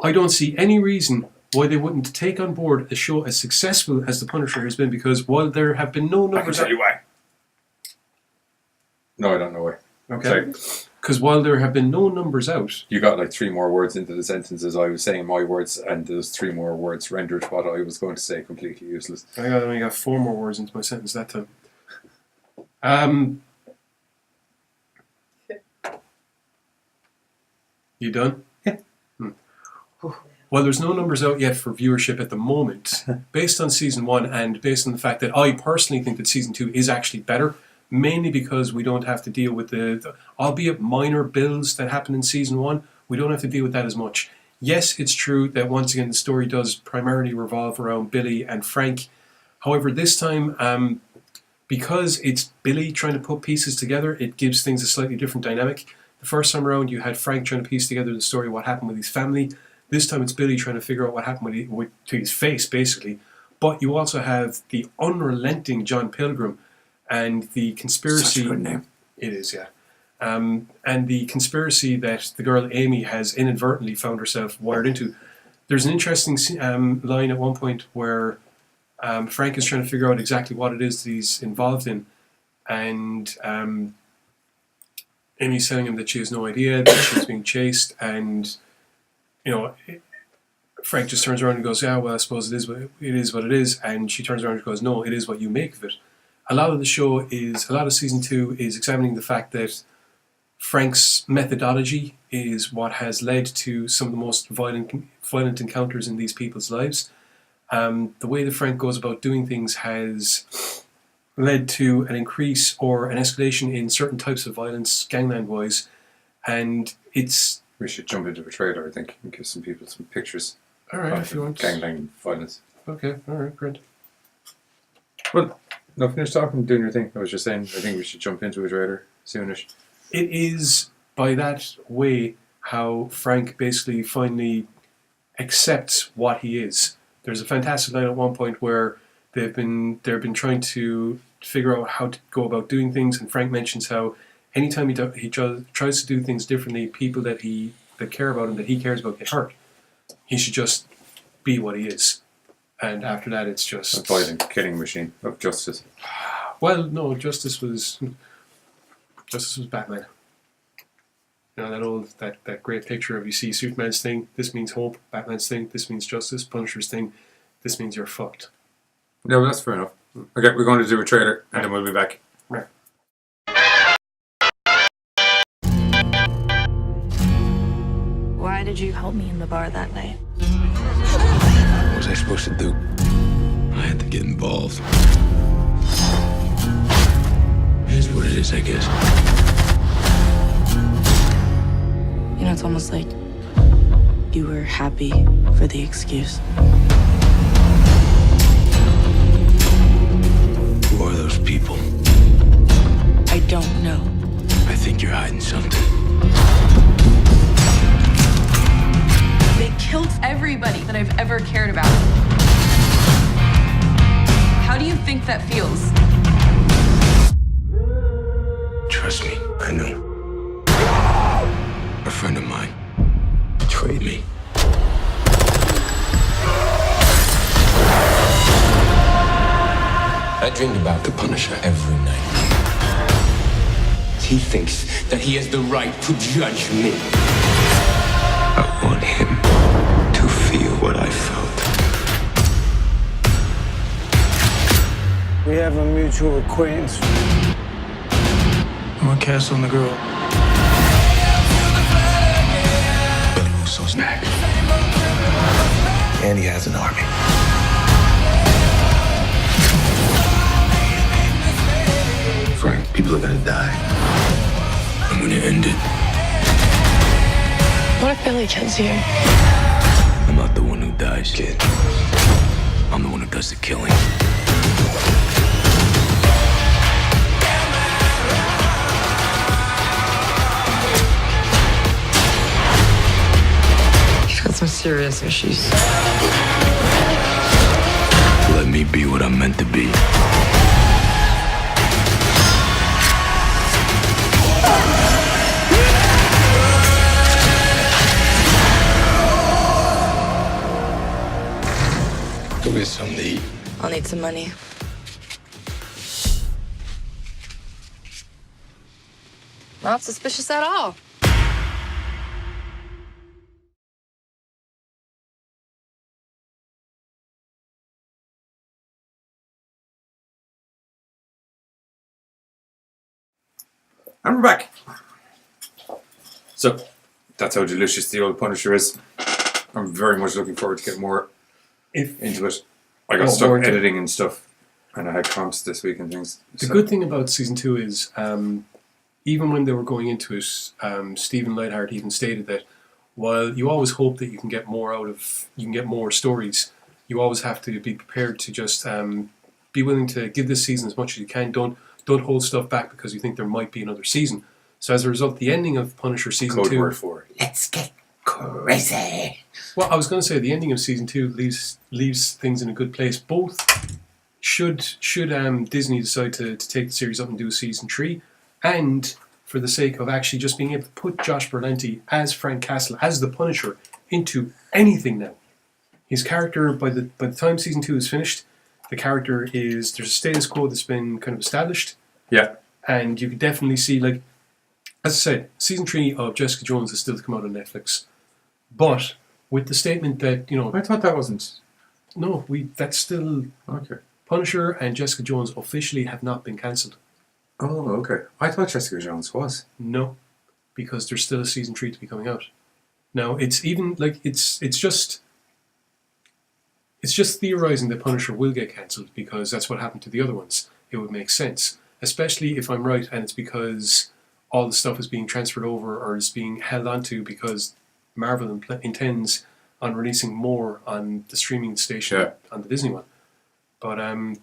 I don't see any reason why they wouldn't take on board a show as successful as The Punisher has been, because while there have been no numbers... I can tell you why. No, I don't know why. Okay. Because while there have been no numbers out... You got like 3 more words into the sentences. I was saying my words, and those 3 more words rendered what I was going to say completely useless. I only got 4 more words into my sentence that time. You done? Yeah. Well, there's no numbers out yet for viewership at the moment, based on Season 1 and based on the fact that I personally think that Season 2 is actually better, mainly because we don't have to deal with the albeit minor builds that happen in Season 1. We don't have to deal with that as much. Yes, it's true that once again the story does primarily revolve around Billy and Frank. However, this time, because it's Billy trying to put pieces together, it gives things a slightly different dynamic. The first time around, you had Frank trying to piece together the story, what happened with his family. This time it's Billy trying to figure out what happened to his face, basically. But you also have the unrelenting John Pilgrim and the conspiracy. Such a good name. It is, yeah. And the conspiracy that the girl Amy has inadvertently found herself wired into. There's an interesting line at one point where Frank is trying to figure out exactly what it is that he's involved in, and Amy's telling him that she has no idea, that she's being chased, and Frank just turns around and goes, "Yeah, well, I suppose it is what it is," and she turns around and goes, "No, it is what you make of it." A lot of season 2 is examining the fact that Frank's methodology is what has led to some of the most violent encounters in these people's lives. The way that Frank goes about doing things has led to an increase or an escalation in certain types of violence, gangland-wise, and it's... We should jump into a trailer, I think, and give some people some pictures. All right, if you want. Gangland violence. Okay, all right, great. Well, no, finish talking, doing your thing. I was just saying, I think we should jump into a trailer soonish. It is by that way how Frank basically finally accepts what he is. There's a fantastic line at one point where they've been trying to figure out how to go about doing things, and Frank mentions how anytime he tries to do things differently, people that care about him, that he cares about, get hurt. He should just be what he is, and after that, it's just a violent killing machine of justice. Well, no, Justice was Batman. That great picture of, you see Superman's thing, this means hope. Batman's thing, this means justice. Punisher's thing, this means you're fucked. No, but that's fair enough. Okay, we're going to do a trailer, and then we'll be back. Right. Why did you help me in the bar that night? What was I supposed to do? I had to get involved. It is what it is, I guess. You know, it's almost like you were happy for the excuse. Who are those people? I don't know. I think you're hiding something. They killed everybody that I've ever cared about. How do you think that feels? Trust me, I know. A friend of mine betrayed me. I dreamed about the Punisher every night. He thinks that he has the right to judge me. I want him to feel what I felt. We have a mutual acquaintance. I'm a cast on the girl. Russo's back. And he has an army. Frank, people are gonna die. I'm gonna end it. What if Billy kills you? I'm not the one who dies, kid. I'm the one who does the killing. She's got some serious issues. Let me be what I'm meant to be. Go get something to eat. I'll need some money. Not suspicious at all. And we're back. So, that's how delicious the old Punisher is. I'm very much looking forward to getting more into it. I got stuck editing and stuff, and I had comps this week and things. The good thing about season 2 is, even when they were going into it, Stephen Lightheart even stated that while you always hope that you can get more stories, you always have to be prepared to just be willing to give this season as much as you can. Don't hold stuff back because you think there might be another season. So as a result, the ending of Punisher season 2... Code word for it. Let's get crazy. Well, I was going to say the ending of season 2 leaves things in a good place. Both should Disney decide to take the series up and do a season 3, and for the sake of actually just being able to put Josh Berlanti as Frank Castle, as the Punisher, into anything now. His character, by the time season 2 is finished, the character there's a status quo that's been kind of established. Yeah. And you could definitely see, like, as I said, season 3 of Jessica Jones is still to come out on Netflix. But with the statement that, I thought that wasn't. No, that's still. Okay. Punisher and Jessica Jones officially have not been cancelled. Oh, okay. I thought Jessica Jones was. No, because there's still a season 3 to be coming out. Now, it's even, like, it's just theorizing that Punisher will get cancelled because that's what happened to the other ones. It would make sense. Especially if I'm right and it's because all the stuff is being transferred over or is being held onto because Marvel intends on releasing more on the streaming station on the Disney one. But as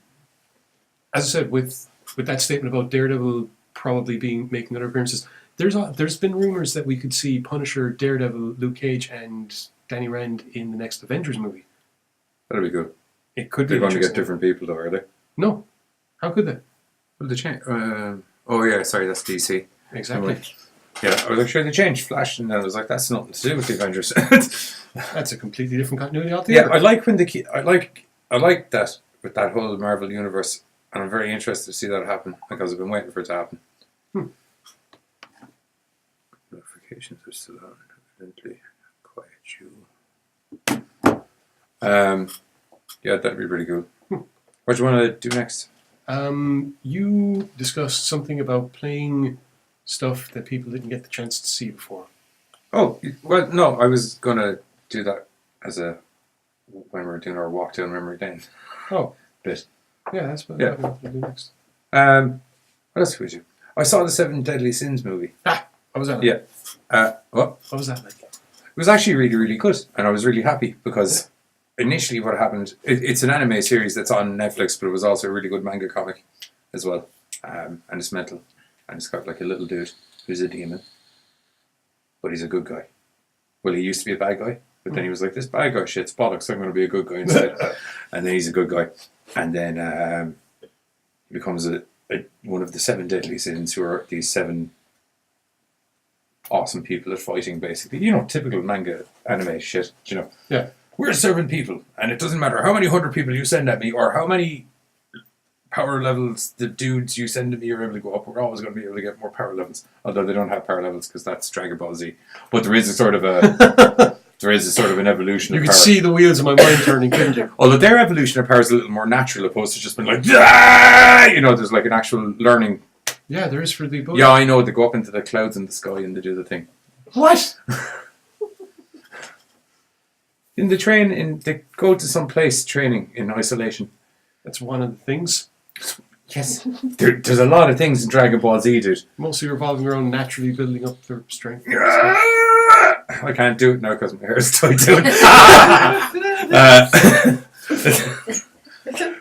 I said, with that statement about Daredevil probably making other appearances, there's been rumors that we could see Punisher, Daredevil, Luke Cage, and Danny Rand in the next Avengers movie. That'd be good. It could be. They're going to get different people, though, are they? No. How could they? Well, they change. Oh yeah, sorry, that's DC. Exactly. Yeah, I was like, sure they changed Flash, and then I was like, that's nothing to do with the Avengers. That's a completely different continuity altogether. Yeah, I like when I like that with that whole Marvel universe, and I'm very interested to see that happen because I've been waiting for it to happen. Notifications are still on. Evidently, quiet you. Yeah, that'd be pretty cool. What do you want to do next? You discussed something about playing stuff that people didn't get the chance to see before. Oh, well, no, I was going to do that when we were doing our walk down memory lane. Oh. Bit. Yeah, that's what we'll do next. What else could we do? I saw the 7 Deadly Sins movie. What was that like? Yeah. What was that like? It was actually really, really good, and I was really happy because initially what happened, it's an anime series that's on Netflix, but it was also a really good manga comic as well. And it's mental. And it's got like a little dude who's a demon. But he's a good guy. Well, he used to be a bad guy, but then he was like, this bad guy shit's bollocks, I'm going to be a good guy instead. And then he's a good guy. And then he becomes one of the 7 Deadly Sins, who are these 7 awesome people at fighting, basically. Typical manga anime shit, Yeah. We're 7 people, and it doesn't matter how many 100 people you send at me or how many power levels the dudes you send at me are able to go up. We're always going to be able to get more power levels, although they don't have power levels because that's Dragon Ball Z. But there is a sort of an evolution. You of could power. see the wheels of my mind turning, couldn't you? Although their evolution of power is a little more natural, opposed to just being like, there's like an actual learning. Yeah, there is for the book. Yeah, I know. They go up into the clouds in the sky and they do the thing. What? In the train, they go to some place training in isolation. That's one of the things. Yes. There's a lot of things in Dragon Ball Z, dude. Mostly revolving around naturally building up their strength. I can't do it now because my hair is tied down.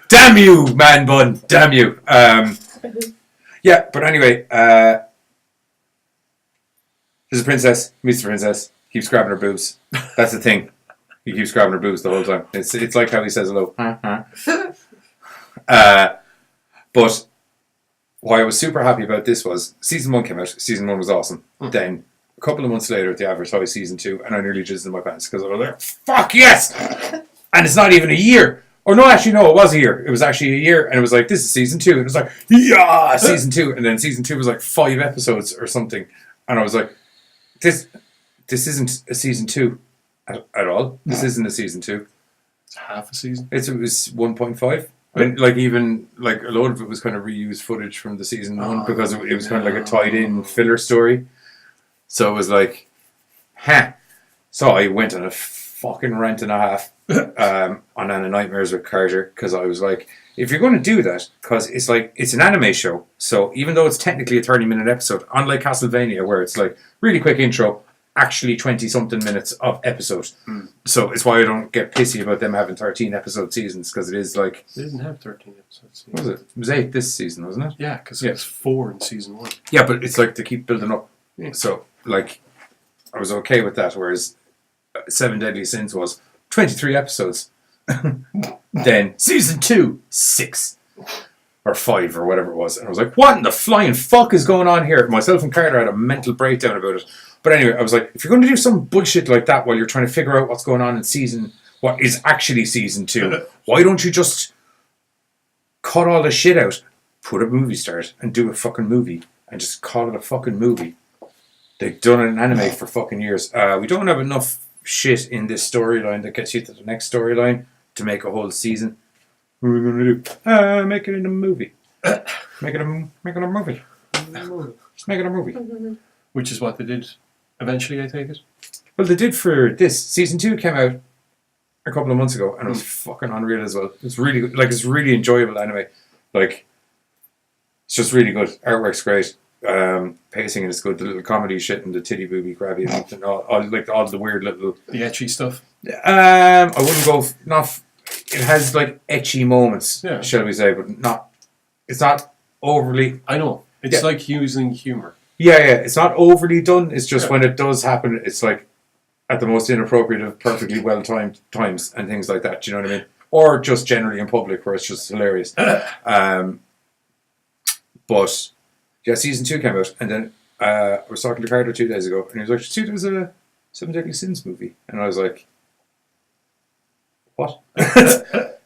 Damn you, man bun. Damn you. Yeah, but anyway, there's a princess, meets the princess, keeps grabbing her boobs. That's the thing. He keeps grabbing her boobs the whole time. It's like how he says hello. But why I was super happy about this was season 1 came out. Season 1 was awesome. Then a couple of months later, they advertised season 2, and I nearly jizzed in my pants because I was like, "Fuck yes!" And it's not even a year. Or no, actually, no, it was a year. It was actually a year, and it was like, "This is season 2," and it was like, "Yeah, season 2." And then season 2 was like 5 episodes or something, and I was like, "This isn't a season 2 at all. This isn't a season 2. It's half a season. It was 1.5." And like a load of it was kind of reused footage from the season 1 because it was kind of like a tied-in filler story. So it was like, So I went on a fucking rant and a half on Anna Nightmares with Carter because I was like, if you're going to do that, because it's an anime show, so even though it's technically a 30-minute episode, unlike Castlevania where it's like really quick intro, actually 20-something minutes of episode. So it's why I don't get pissy about them having 13-episode seasons, because it is like... They didn't have 13 episodes. What was it? It was 8 this season, wasn't it? Yeah, because it was 4 in season 1. Yeah, but it's like they keep building up. Yeah. So, like, I was okay with that, whereas Seven Deadly Sins was 23 episodes. Then season 2, 6 or 5 or whatever it was. And I was like, what in the flying fuck is going on here? Myself and Carter had a mental breakdown about it. But anyway, I was like, if you're going to do some bullshit like that while you're trying to figure out what's going on in what is actually season 2, why don't you just cut all the shit out, put a movie start and do a fucking movie and just call it a fucking movie? They've done an anime for fucking years. We don't have enough shit in this storyline that gets you to the next storyline to make a whole season. What are we going to do? Make it in a movie. Make it a movie. Just make it a movie. Which is what they did eventually, I take it. Well, they did for this. Season 2 came out a couple of months ago, and it was fucking unreal as well. It's really good. Like, it's really enjoyable anime. Like, it's just really good. Artwork's great. Pacing is good. The little comedy shit and the titty booby grabby and all the weird little... The ecchi stuff? I wouldn't go... It has, like, ecchi moments, shall we say, but not... It's not overly... I know. It's like using humour. Yeah. It's not overly done. It's just when it does happen, it's like at the most inappropriate of perfectly well-timed times and things like that. Do you know what I mean? Or just generally in public where it's just hilarious. But yeah, season 2 came out, and then I was talking to Carter 2 days ago, and he was like, "See, there's a Seven Deadly Sins movie," and I was like, "What?"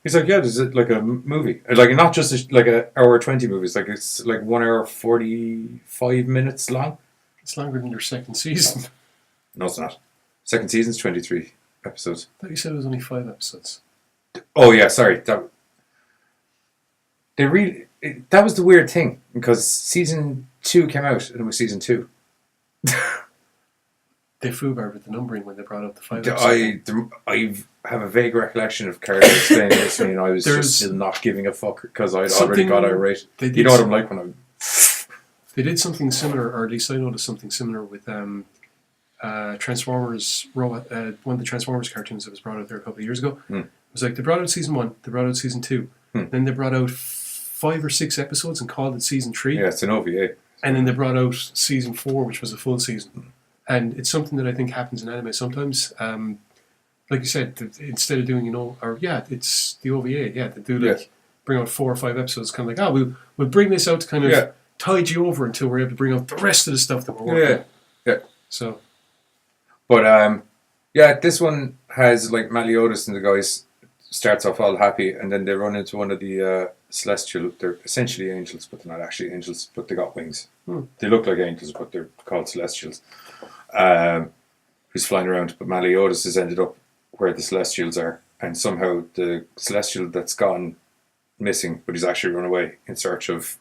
He's like, "Yeah, there's like a movie, like not just like a hour 20 movie. It's like 1 hour 45 minutes long. It's longer than their second season." No, it's not. Second season's 23 episodes. I thought you said it was only 5 episodes. Oh yeah, sorry. That was the weird thing, because season 2 came out and it was season 2. They foobarred with the numbering when they brought up the 5 episodes. I have a vague recollection of Carter explaining this to me, and I was just still not giving a fuck because I'd already got irate. You know what I'm like when I'm... They did something similar, or at least I noticed something similar with Transformers, one of the Transformers cartoons that was brought out there a couple of years ago. It was like they brought out season 1, they brought out season 2, then they brought out 5 or 6 episodes and called it season 3. Yeah, it's an OVA. And then they brought out season 4, which was a full season. And it's something that I think happens in anime sometimes. Like you said, instead of doing, it's the OVA. Yeah, they do bring out 4 or 5 episodes, kind of like, we'll bring this out to kind of tide you over until we're able to bring out the rest of the stuff that we're working on. Yeah. So, but this one has like Meliodas and the guys starts off all happy, and then they run into one of the celestial. They're essentially angels, but they're not actually angels, but they got wings. They look like angels, but they're called celestials. Who's flying around, but Meliodas has ended up where the celestials are, and somehow the celestial that's gone missing, but he's actually run away in search of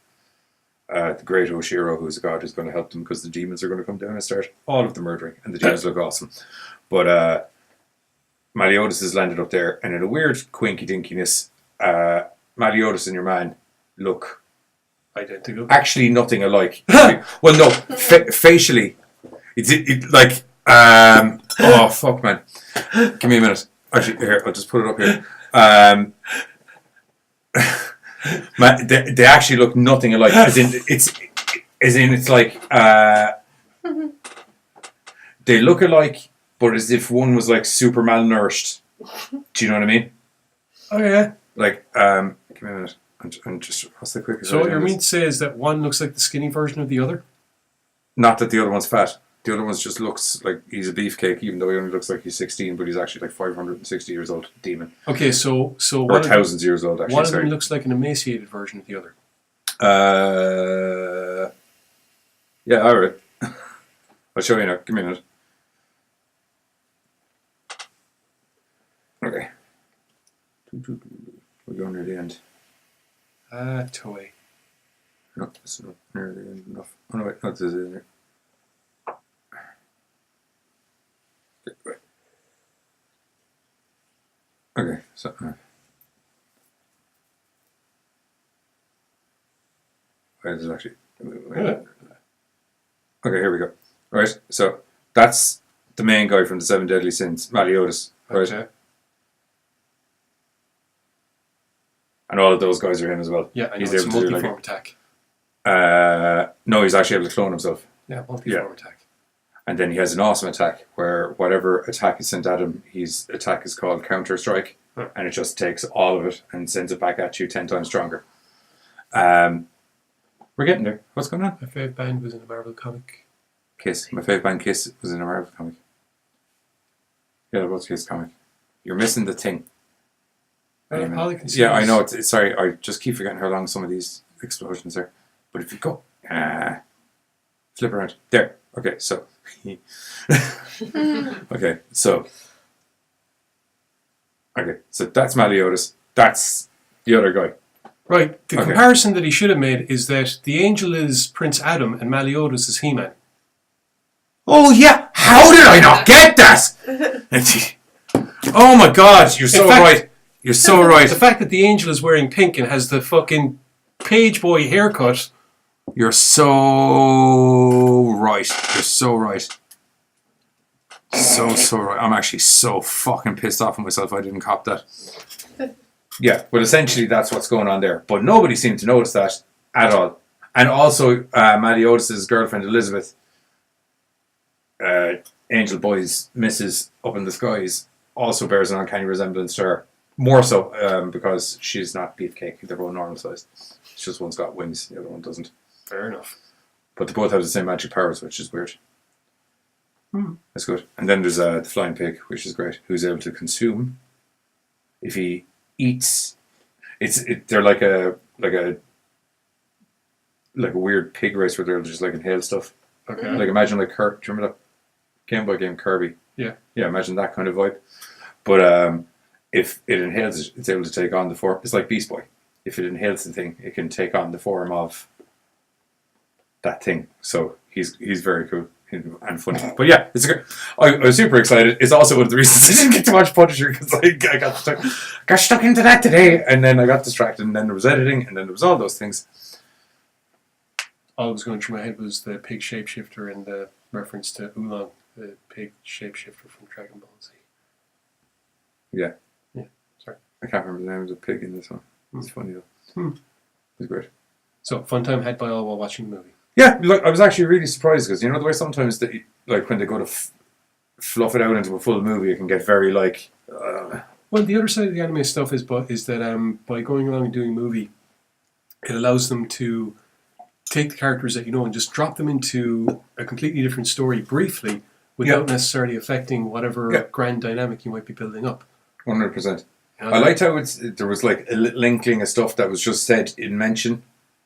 the great Oshiro, who's a god who's going to help them, because the demons are going to come down and start all of the murdering, and the demons look awesome. But Meliodas has landed up there, and in a weird quinky dinkiness, Meliodas and your man look identical. Actually, nothing alike. Well, no, facially, oh fuck, man! Give me a minute. Actually, here, I'll just put it up here. They actually look nothing alike. As in, it's like they look alike, but as if one was like super malnourished. Do you know what I mean? Oh yeah. Like, give me a minute. I'm just, what's the quickest? So what you mean to say is that one looks like the skinny version of the other? Not that the other one's fat. The other one just looks like he's a beefcake, even though he only looks like he's 16, but he's actually like 560 years old, demon. Okay, so or thousands years old, actually. One of them looks like an emaciated version of the other. Yeah, alright. I'll show you now. Give me a minute. Okay. We're going near the end. Toy. No, it's not near the end enough. Oh no, wait, no, this is in there. Okay, so this is actually okay, here we go. Right, so that's the main guy from the Seven Deadly Sins, Meliodas, right? Okay. And all of those guys are him as well. Yeah, I know, it's a multi-form attack. No, he's actually able to clone himself. Yeah, multi-form attack. And then he has an awesome attack where whatever attack is sent at him, his attack is called Counter Strike, and it just takes all of it and sends it back at you 10 times stronger. We're getting there. What's going on? My favourite band was in a Marvel comic. Kiss. My favourite band, Kiss, was in a Marvel comic. Yeah, what's Kiss comic? You're missing the thing. Yeah, I know. Sorry, I just keep forgetting how long some of these explosions are. But if you go, flip around. There. Okay, so. Okay, so that's Meliodas. That's the other guy. Right. The comparison that he should have made is that the angel is Prince Adam and Meliodas is He-Man. Oh yeah! How did I not get that? Oh my God! You're so right. You're so right. The fact that the angel is wearing pink and has the fucking page boy haircut. You're so right. You're so right. So right. I'm actually so fucking pissed off at myself I didn't cop that. Yeah, but essentially that's what's going on there. But nobody seemed to notice that at all. And also, Meliodas' girlfriend Elizabeth, Angel Boy's missus up in the skies, also bears an uncanny resemblance to her. More so because she's not beefcake. They're both normal sized. It's just one's got wings, the other one doesn't. Fair enough. But they both have the same magic powers, which is weird. That's good. And then there's the flying pig, which is great, who's able to consume. If he eats, they're like a weird pig race where they'll just like inhale stuff. Okay. Like imagine like Kirk. Do you remember that Game Boy game Kirby? Yeah. Yeah, imagine that kind of vibe. But if it inhales it, it's able to take on the form. It's like Beast Boy. If it inhales the thing, it can take on the form of that thing. So he's very cool and funny. But yeah, it's I was super excited. It's also one of the reasons I didn't get to watch Punisher because I got stuck into that today, and then I got distracted, and then there was editing, and then there was all those things. All that was going through my head was the pig shapeshifter and the reference to Oolong, the pig shapeshifter from Dragon Ball Z. Yeah. Yeah, sorry. I can't remember the name of the pig in this one. It's funny though. It's great. So, fun time had by all while watching the movie. Yeah, like I was actually really surprised because you know the way sometimes that like when they go to fluff it out into a full movie, it can get very like. Well, the other side of the anime stuff is that by going along and doing a movie, it allows them to take the characters that you know and just drop them into a completely different story briefly without necessarily affecting whatever grand dynamic you might be building up. 100%. I liked how there was like a little inkling of stuff that was just said in mention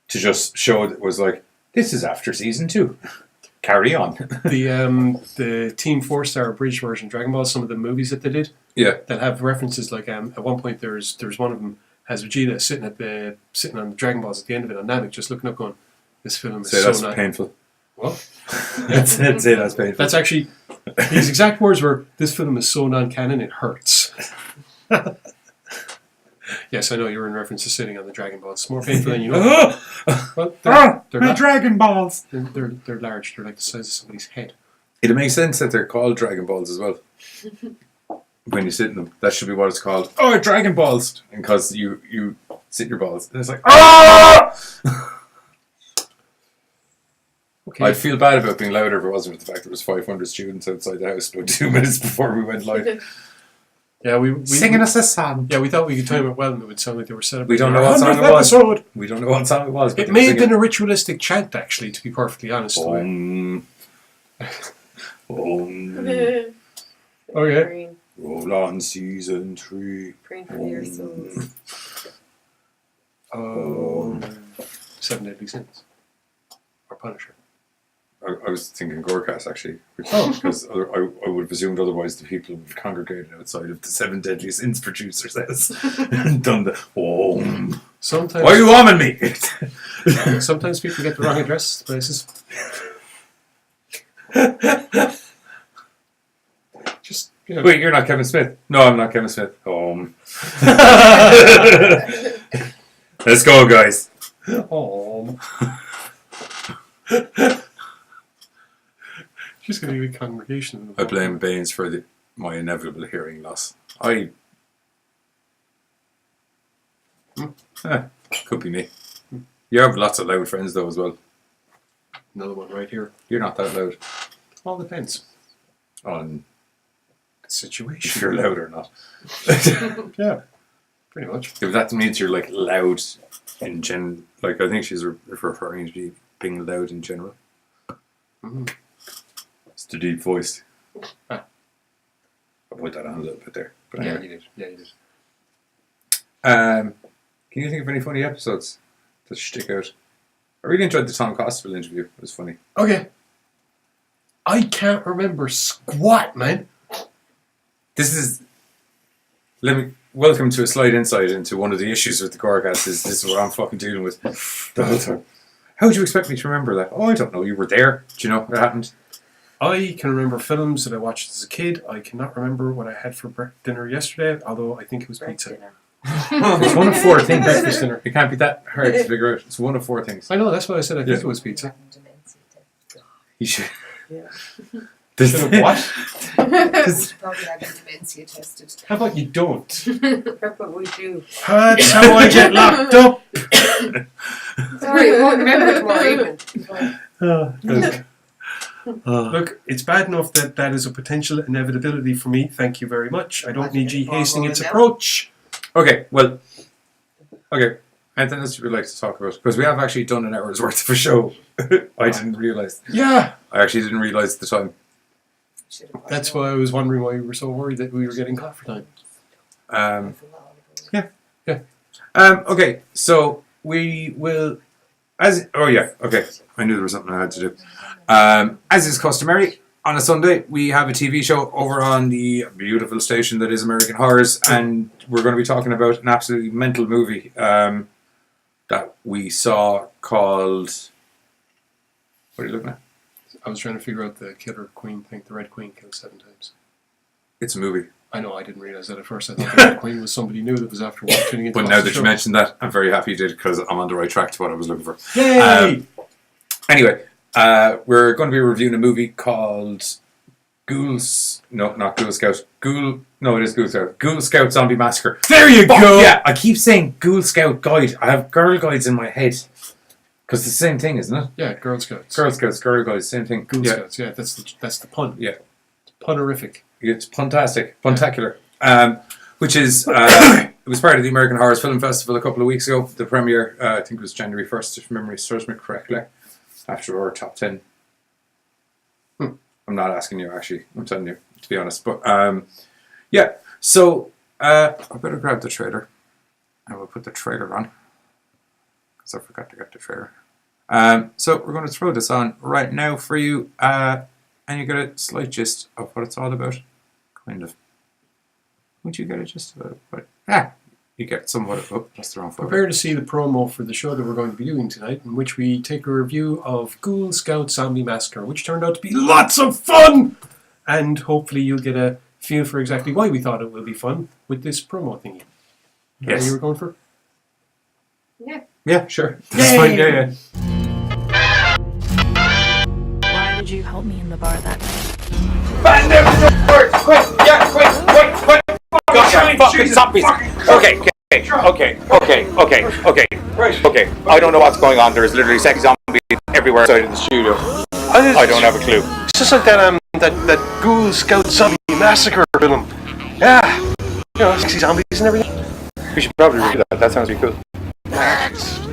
to just show that it was like, this is after season 2. Carry on. The Team 4-star British version Dragon Ball, some of the movies that they did, that have references like at one point there's one of them has Vegeta sitting on the Dragon Balls at the end of it on Namek, just looking up going, this film is that's painful. What? Say that's painful. That's actually his exact words were, this film is so non-canon it hurts. Yes, I know you were in reference to sitting on the Dragon Balls. It's more painful than you know. Well, they're not Dragon Balls. They're large. They're like the size of somebody's head. It makes sense that they're called Dragon Balls as well. When you sit in them, that should be what it's called. Oh, Dragon Balls, because you sit your balls, and it's like Okay. I'd feel bad about being louder if it wasn't for the fact there was 500 students outside the house about 2 minutes before we went live. Yeah, we singing us a song. Yeah, we thought we could time it well, and it would sound like they were celebrating. We don't know what song it was. We don't know what song it was. It may have been a ritualistic chant, actually, to be perfectly honest. Okay. Roll on season 3. Praying for your souls. 7 Deadly Sins. Or Punisher. I was thinking Gorecast actually, because I would have assumed otherwise the people would have congregated outside of the 7 Deadly Sins producer's house and done the Sometimes. Why are you warming me? Sometimes people get the wrong address places. Just wait, you're not Kevin Smith. No, I'm not Kevin Smith. Let's go, guys. Just going to be a congregation. I blame Baines for my inevitable hearing loss. Could be me. You have lots of loud friends though as well. Another one right here. You're not that loud. All depends on the situation. if you're loud or not. Yeah, pretty much. If that means you're like loud in like I think she's referring to being loud in general. Mm-hmm. It's the deep voice. I put that on a little bit there. But Yeah, anyway. you did. Yeah, you did. Can you think of any funny episodes that stick out? I really enjoyed the Tom Costello interview. It was funny. Okay. I can't remember squat, man. Welcome to a slight insight into one of the issues with the Gorecast. This is what I'm fucking dealing with the whole time. How would you expect me to remember that? Oh, I don't know. You were there. Do you know what happened? I can remember films that I watched as a kid. I cannot remember what I had for dinner yesterday, although I think it was pizza. It's one of 4 things. Breakfast dinner. It can't be that hard to figure out. It's one of 4 things. I know, that's why I said I think it was pizza. You should. Yeah. Should have what? Probably having dementia tested. How about you don't? That's what we do. That's how I get locked up. Sorry, I won't remember tomorrow evening. Look, it's bad enough that that is a potential inevitability for me. Thank you very much. I don't need you hastening its approach. Okay, well. Okay. Anything else you would like to talk about? Because we have actually done an hour's worth of a show. I didn't realise. Yeah. I actually didn't realise the time. That's why I was wondering why you were so worried that we were getting caught for time. Yeah. Okay, so we will... okay. I knew there was something I had to do. As is customary, on a Sunday, we have a TV show over on the beautiful station that is American Horrors, and we're going to be talking about an absolutely mental movie that we saw called... What are you looking at? I was trying to figure out the killer queen thing. The Red Queen killed 7 times. It's a movie. I know, I didn't realise that at first. I thought the Red Queen was somebody new that was after tuning into. But now that you mentioned that, I'm very happy you did, because I'm on the right track to what I was looking for. Yay! Anyway, we're going to be reviewing a movie called Ghouls... No, not Ghoul Scout. No, it is Ghoul Scout. Ghoul Scout Zombie Massacre. There you go! Yeah, I keep saying Ghoul Scout Guide. I have Girl Guides in my head. Because it's the same thing, isn't it? Yeah, Girl Scouts. Girl Scouts, Girl Guides, same thing. Ghoul Scouts, yeah, that's the pun. Yeah. It's punerific. It's puntastic. Puntacular. Which is... it was part of the American Horrors Film Festival a couple of weeks ago. The premiere, I think it was January 1st, if memory serves me correctly. After our top 10. I'm not asking you, actually. I'm telling you, to be honest. But, yeah. So, I better grab the trailer. And we'll put the trailer on. Because I forgot to get the trailer. So, we're going to throw this on right now for you. And you get a slight gist of what it's all about. Kind of. Would you get a gist of it? You get somewhat of... Oh, that's the wrong photo. Prepare to see the promo for the show that we're going to be doing tonight, in which we take a review of Ghoul Scout Zombie Massacre, which turned out to be lots of fun! And hopefully you'll get a feel for exactly why we thought it will be fun with this promo thingy. Yes. What you were going for? Yeah. Yeah, sure. That's fine, yeah. Why did you help me in the bar that night? Find them the door! Quick! Yeah, quick! Gotcha! Fucking zombies! Okay. I don't know what's going on. There's literally sexy zombies everywhere outside of the studio. I don't have a clue. It's just like that that Ghoul Scout Zombie Massacre film. Yeah. You know, sexy zombies and everything. We should probably review that. That sounds pretty cool.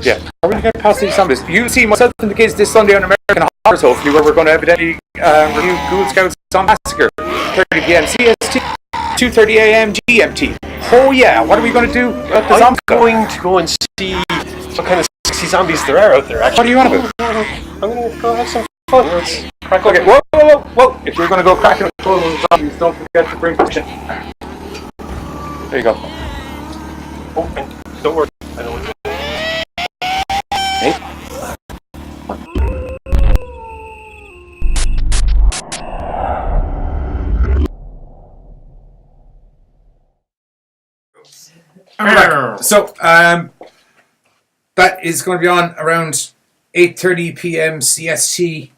Yeah. How are we going to get past these zombies? You see myself and the kids this Sunday on American Horrors, hopefully, where we're going to evidently review Ghoul Scout Zombie Massacre. 30 p.m. CST, 2:30 a.m. GMT. Oh yeah, what are we going to do about the zombies? I'm going to go and see what kind of sexy zombies there are out there, actually. What are you on about? I'm going to go have some fun. Let's crack Okay, whoa. If you're going to go cracking with those zombies, don't forget to bring protection. There you go. Oh, and don't worry. I know what to do. Hey. So, that is going to be on around 8:30 p.m. CST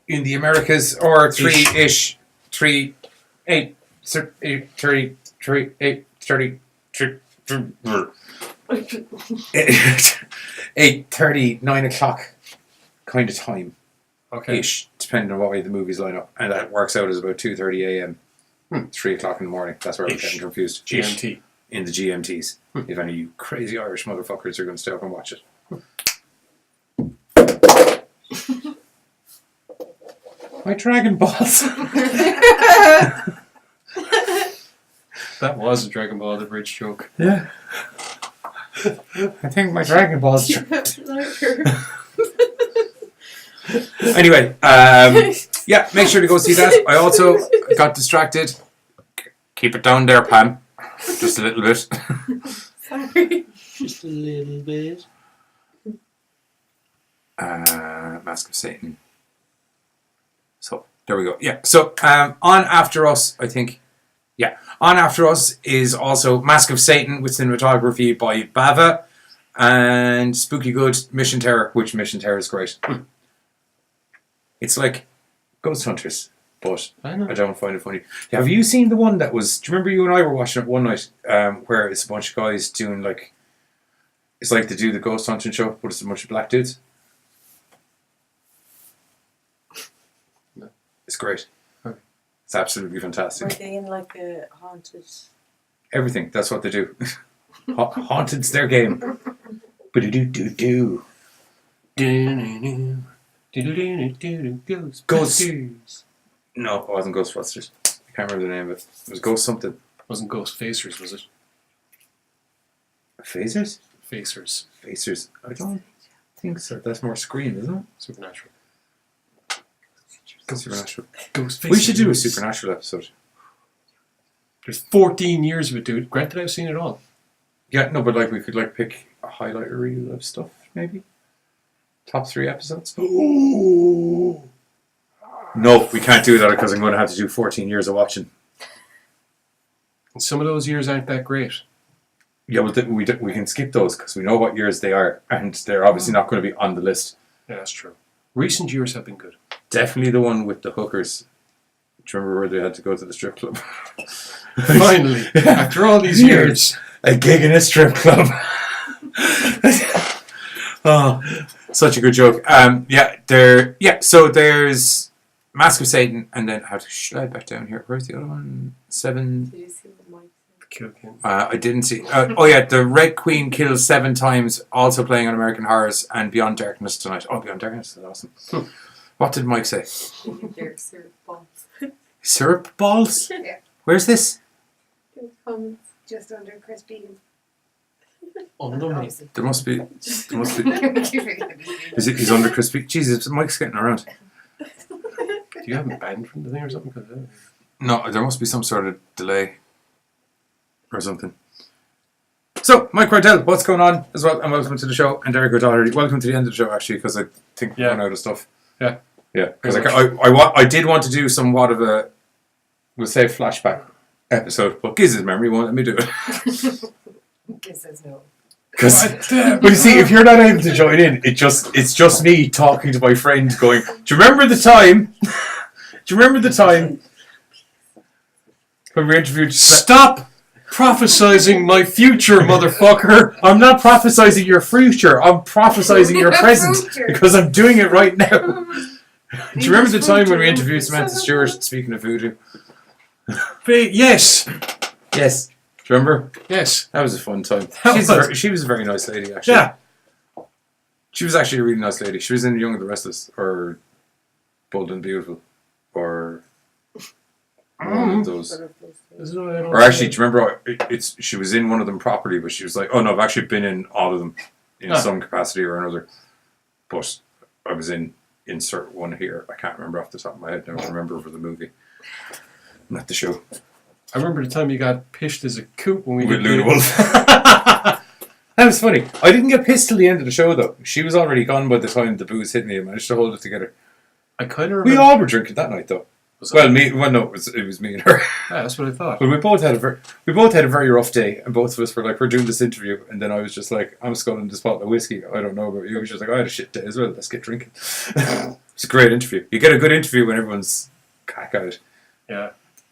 in the Americas, or 8:30, 9 o'clock kind of time. ish, depending on what way the movies line up, and that works out as about 2:30 a.m. 3 o'clock in the morning. That's where I'm getting confused. GMT. In the GMTs. If any of you crazy Irish motherfuckers are going to stay up and watch it. My Dragon Balls. That was a Dragon Ball the Bridge joke. Yeah. I think my Dragon Balls. Anyway, yeah, make sure to go see that. I also got distracted. Keep it down there, Pam. Just a little bit. Sorry. Just a little bit. Mask of Satan. So, there we go. Yeah, so on After Us, I think. Yeah, on After Us is also Mask of Satan with cinematography by Bava and Spooky Good Mission Terror, which Mission Terror is great. It's like Ghost Hunters, but I don't find it funny. Have you seen the one that was... Do you remember you and I were watching it one night where it's a bunch of guys doing like... It's like they do the Ghost Hunting show, but it's a bunch of black dudes. No. It's great. It's absolutely fantastic. Were they in like a haunted... Everything. That's what they do. Haunted's their game. Ba-do-do-do-do. Ghost. No, it wasn't Ghostbusters. I can't remember the name of it. It was Ghost something. It wasn't Ghost Facers, was it? Phasers? Facers. Facers. I don't think so. That's more Scream, isn't it? Supernatural. Supernatural. Ghost Facers. We should do a Supernatural episode. There's 14 years of it, dude. Granted, I've seen it all. Yeah, no, but like we could like pick a highlight reel of stuff, maybe. Top 3 episodes. Ooh. No, we can't do that because I'm going to have to do 14 years of watching. And some of those years aren't that great. Yeah, well, we can skip those because we know what years they are, and they're obviously not going to be on the list. Yeah, that's true. Recent years have been good. Definitely the one with the hookers. Do you remember where they had to go to the strip club? Finally, after all these years. A gig in a strip club. Oh, such a good joke. So there's Mask of Satan, and then how to slide back down here. Where's the other one? 7. Did you see the mic? Kill King. I didn't see. The Red Queen kills 7 times, also playing on American Horrors and Beyond Darkness tonight. Oh, Beyond Darkness is awesome. What did Mike say? They're syrup balls. Syrup balls? Yeah. Where's this? It comes just under crispy. There must be. He's under crispy. Jesus, Mike's getting around. Do you have him banned from the thing or something? No, there must be some sort of delay or something. So, Mike Rydell, what's going on as well? And welcome to the show. And Derek O'Doherty, welcome to the end of the show, actually, because I think we're running out of stuff. Yeah. Yeah, because I did want to do somewhat of a, we'll say, flashback episode, but Giz's memory won't let me do it. Giz says no. But you see, if you're not able to join in, it's just me talking to my friend going, do you remember the time? Do you remember the time when we interviewed... Stop prophesizing my future, motherfucker! I'm not prophesizing your future, I'm prophesizing your present, because I'm doing it right now. Do you remember the time when we interviewed Samantha Stewart, speaking of voodoo? Yes. Yes. Do you remember? Yes. That was a fun time. She was a very nice lady, actually. Yeah. She was actually a really nice lady. She was in Young and the Restless, or Bold and Beautiful, or one of those. Or actually, do you remember, she was in one of them properly, but she was like, oh no, I've actually been in all of them in some capacity or another. But I was in insert one here. I can't remember off the top of my head. I don't remember for the movie. Not the show. I remember the time you got pissed as a coot when we with did Luna Wolf. That was funny. I didn't get pissed till the end of the show, though. She was already gone by the time the booze hit me. I managed to hold it together. I kind of remember. We all were drinking that night, though. No, it was me and her. Yeah, that's what I thought. But we both had a very rough day, and both of us were like, we're doing this interview, and then I was just like, I'm sculling this bottle of whiskey. I don't know about you. I was just like, I had a shit day as well. Let's get drinking. It's a great interview. You get a good interview when everyone's cack out. Yeah.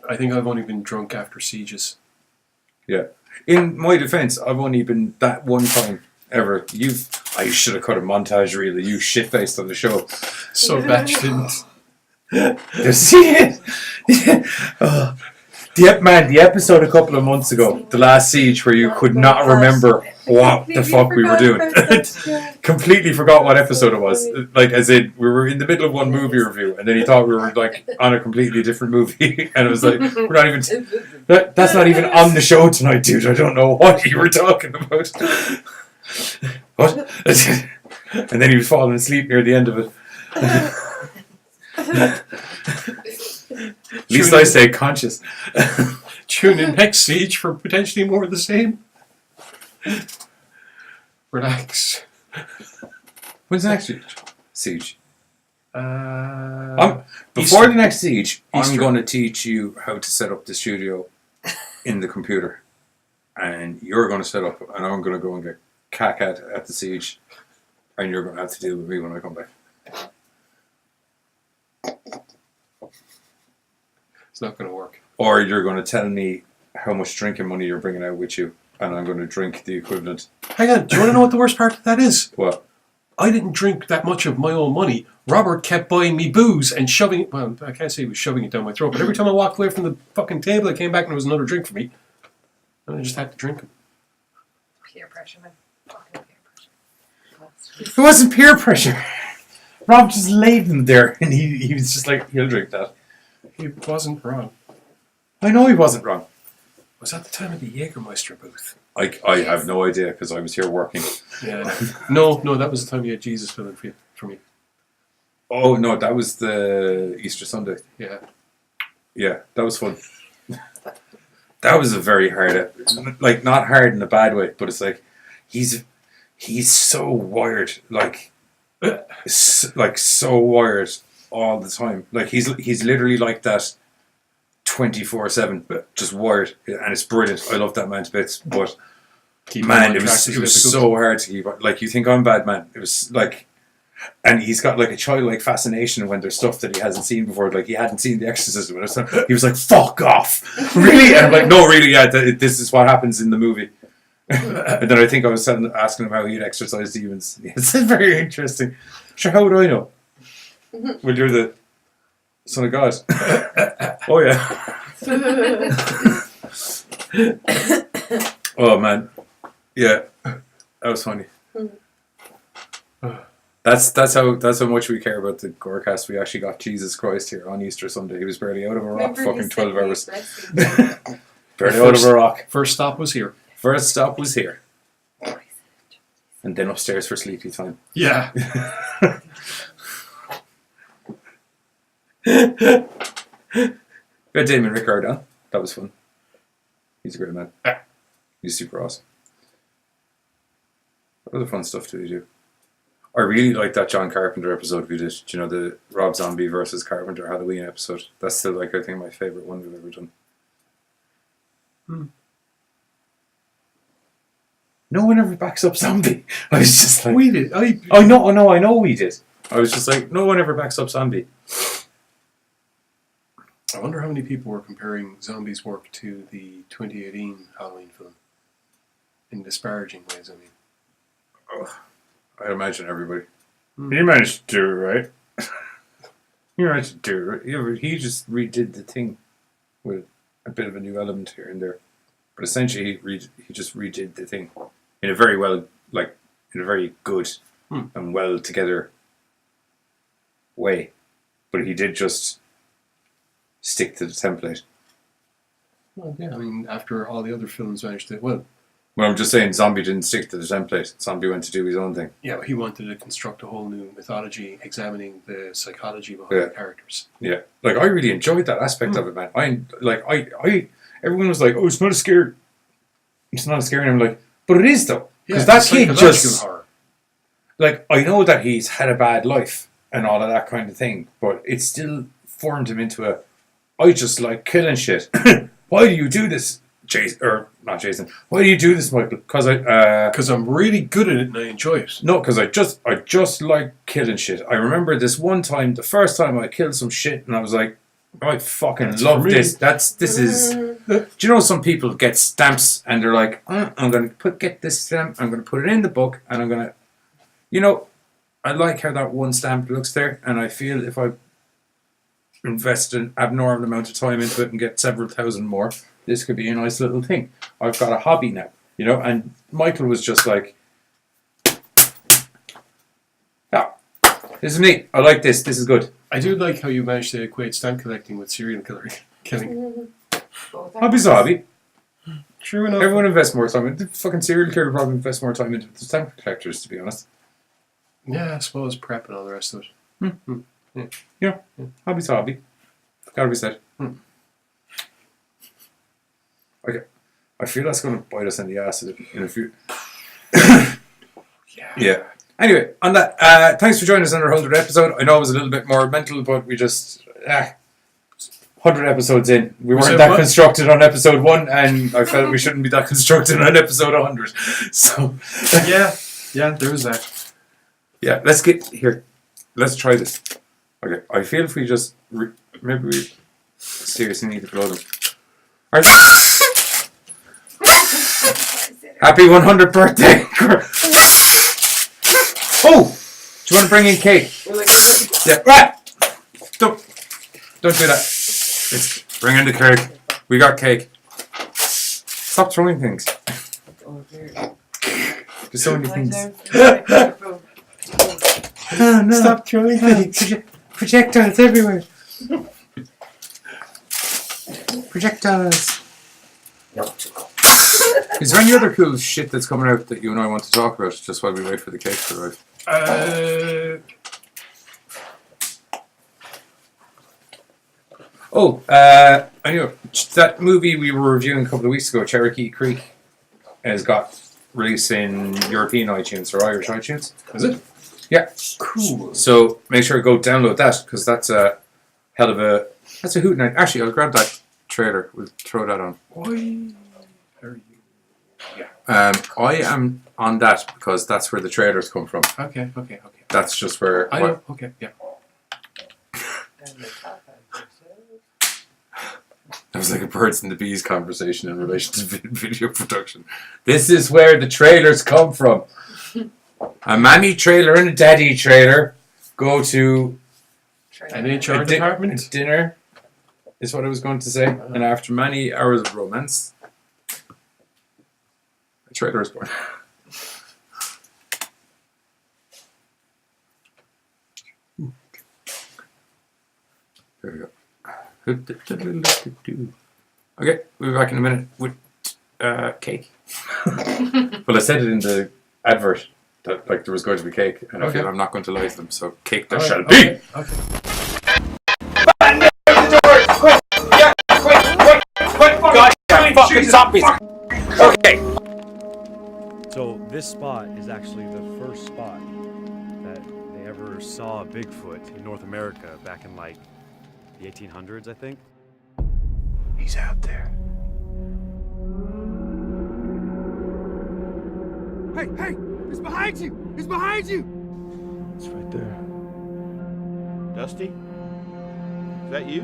I think I've only been drunk after sieges. Yeah. In my defence, I've only been that one time ever. I should have cut a montage reel of you shit-faced on the show. So bad you didn't. You see it? The episode a couple of months ago, The Last Siege, where you could not remember what the fuck we were doing. Completely forgot what episode it was. Like, as in, we were in the middle of one movie review, and then he thought we were, like, on a completely different movie. And it was like, we're not even... That's not even on the show tonight, dude. I don't know what you were talking about. What? And then he was falling asleep near the end of it. At least I stay conscious. Tune in next Siege for potentially more of the same. Relax. When's the next Siege? Before the next Siege, I'm Easter. going to teach you how to set up the studio in the computer. And you're going to set up, and I'm going to go and get cack at the Siege. And you're going to have to deal with me when I come back. It's not going to work. Or you're going to tell me how much drinking money you're bringing out with you, and I'm going to drink the equivalent. Hang on, do you want to know what the worst part of that is? What? I didn't drink that much of my own money. Robert kept buying me booze and shoving it, well, I can't say he was shoving it down my throat, but every time I walked away from the fucking table, I came back and there was another drink for me. And I just had to drink them. Peer pressure, man. Fucking peer pressure. It wasn't peer pressure. Rob just laid them there, and he was just like, he'll drink that. He wasn't wrong. I know he wasn't wrong. Was that the time of the Jägermeister booth? I have no idea, because I was here working. Yeah. No, that was the time you had Jesus filling for me. Oh, no, that was the Easter Sunday. Yeah. Yeah, that was fun. That was a very hard, like, not hard in a bad way, but it's like, he's so wired, like so wired all the time. Like, he's literally like that 24/7, just wired, and it's brilliant. I love that man to bits, but man, it was so hard to keep. Like, you think I'm bad, man? It was like, and he's got like a childlike fascination when there's stuff that he hasn't seen before. Like, he hadn't seen The Exorcism, and he was like, "Fuck off, really?" And I'm like, "No, really, yeah, this is what happens in the movie." And then I think I was asking him how he'd exorcise demons. It's very interesting. Sure, how would I know? Well, you're the Son of God. Oh yeah. Oh man, yeah, that was funny. That's how much we care about the Gorecast. We actually got Jesus Christ here on Easter Sunday. He was barely out of a rock. Fucking 12 hours. Barely out of a rock. First stop was here. First stop was here. And then upstairs for sleepy time. Yeah. We had Damon Rickard on. That was fun. He's a great man. He's super awesome. What other fun stuff do we do? I really like that John Carpenter episode we did. Do you know, the Rob Zombie versus Carpenter Halloween episode? That's still, like, I think my favourite one we've ever done. No one ever backs up Zombie. I was just like... We did. I know we did. I was just like, no one ever backs up Zombie. I wonder how many people were comparing Zombie's work to the 2018 Halloween film. In disparaging ways, I mean. Oh, I imagine everybody. He managed to do it right. He managed to do it right. He just redid the thing with a bit of a new element here and there. But essentially, he just redid the thing in a very good and well together way. But he did just stick to the template. Well, yeah, I mean, after all the other films managed to, well, I'm just saying, Zombie didn't stick to the template. Zombie went to do his own thing. Yeah, he wanted to construct a whole new mythology, examining the psychology behind the characters. Yeah, like, I really enjoyed that aspect of it, man. Everyone was like, "Oh, it's not a scare. It's not a scare," and I'm like, "But it is though, because that kid just horror. Like, I know that he's had a bad life and all of that kind of thing, but it still formed him into a. I just like killing shit. Why do you do this, Jason? Or not Jason? Why do you do this, Michael? Because I'm really good at it and I enjoy it. No, because I just like killing shit. I remember this one time, the first time I killed some shit, and I was like, I fucking love this. This is. Do you know some people get stamps and they're like, I'm gonna get this stamp. I'm gonna put it in the book, and I'm gonna You know, I like how that one stamp looks there, and I feel if I invest an abnormal amount of time into it and get several thousand more, this could be a nice little thing. I've got a hobby now, you know, and Michael was just like, yeah, this is neat. I like this. This is good. I do like how you managed to equate stamp collecting with serial killing. Hobby's a hobby. True enough. Everyone invests more time. The fucking serial killer probably invests more time into the stamp collectors, to be honest. Yeah, I suppose prep and all the rest of it. Yeah. Hobby's a hobby. Gotta be said. Okay. I feel that's going to bite us in the ass in a few. Yeah. Anyway, on that, thanks for joining us on our 100th episode. I know it was a little bit more mental, but we just 100 episodes in. We weren't that constructed on episode 1, and I felt we shouldn't be that constructed on episode 100. So yeah, there was that. Yeah, let's get here. Let's try this. Okay, I feel if we just maybe we seriously need to blow them. All right. Happy 100th birthday! Oh, do you want to bring in cake? Yeah, right. Don't do that. Let's bring in the cake. We got cake. Stop throwing things. There's so many things. Oh no! Stop throwing things. Projectiles everywhere. Projectiles. Is there any other cool shit that's coming out that you and I want to talk about just while we wait for the cake to arrive? I know that movie we were reviewing a couple of weeks ago, Cherokee Creek, has got released in European iTunes or Irish iTunes. Is it? Yeah. Cool. So make sure to go download that because that's a hell of a hoot night. Actually, I'll grab that trailer. We'll throw that on. Why are you? I am on that because that's where the trailers come from. Okay. That's just where. I know. Okay. Yeah. That was like a birds and the bees conversation in relation to video production. This is where the trailers come from. A mammy trailer and a daddy trailer go to an HR department. Dinner is what I was going to say. And after many hours of romance, a trailer is born. There we go. Okay, we'll be back in a minute with cake. Well, I said it in the advert that like there was going to be cake, and I feel I'm not going to lie to them. So cake there shall be. Okay. Fucking zombies. Okay. So this spot is actually the first spot that they ever saw a Bigfoot in North America back in like the 1800s, I think. He's out there. Hey! He's behind you! He's behind you! It's right there. Dusty? Is that you?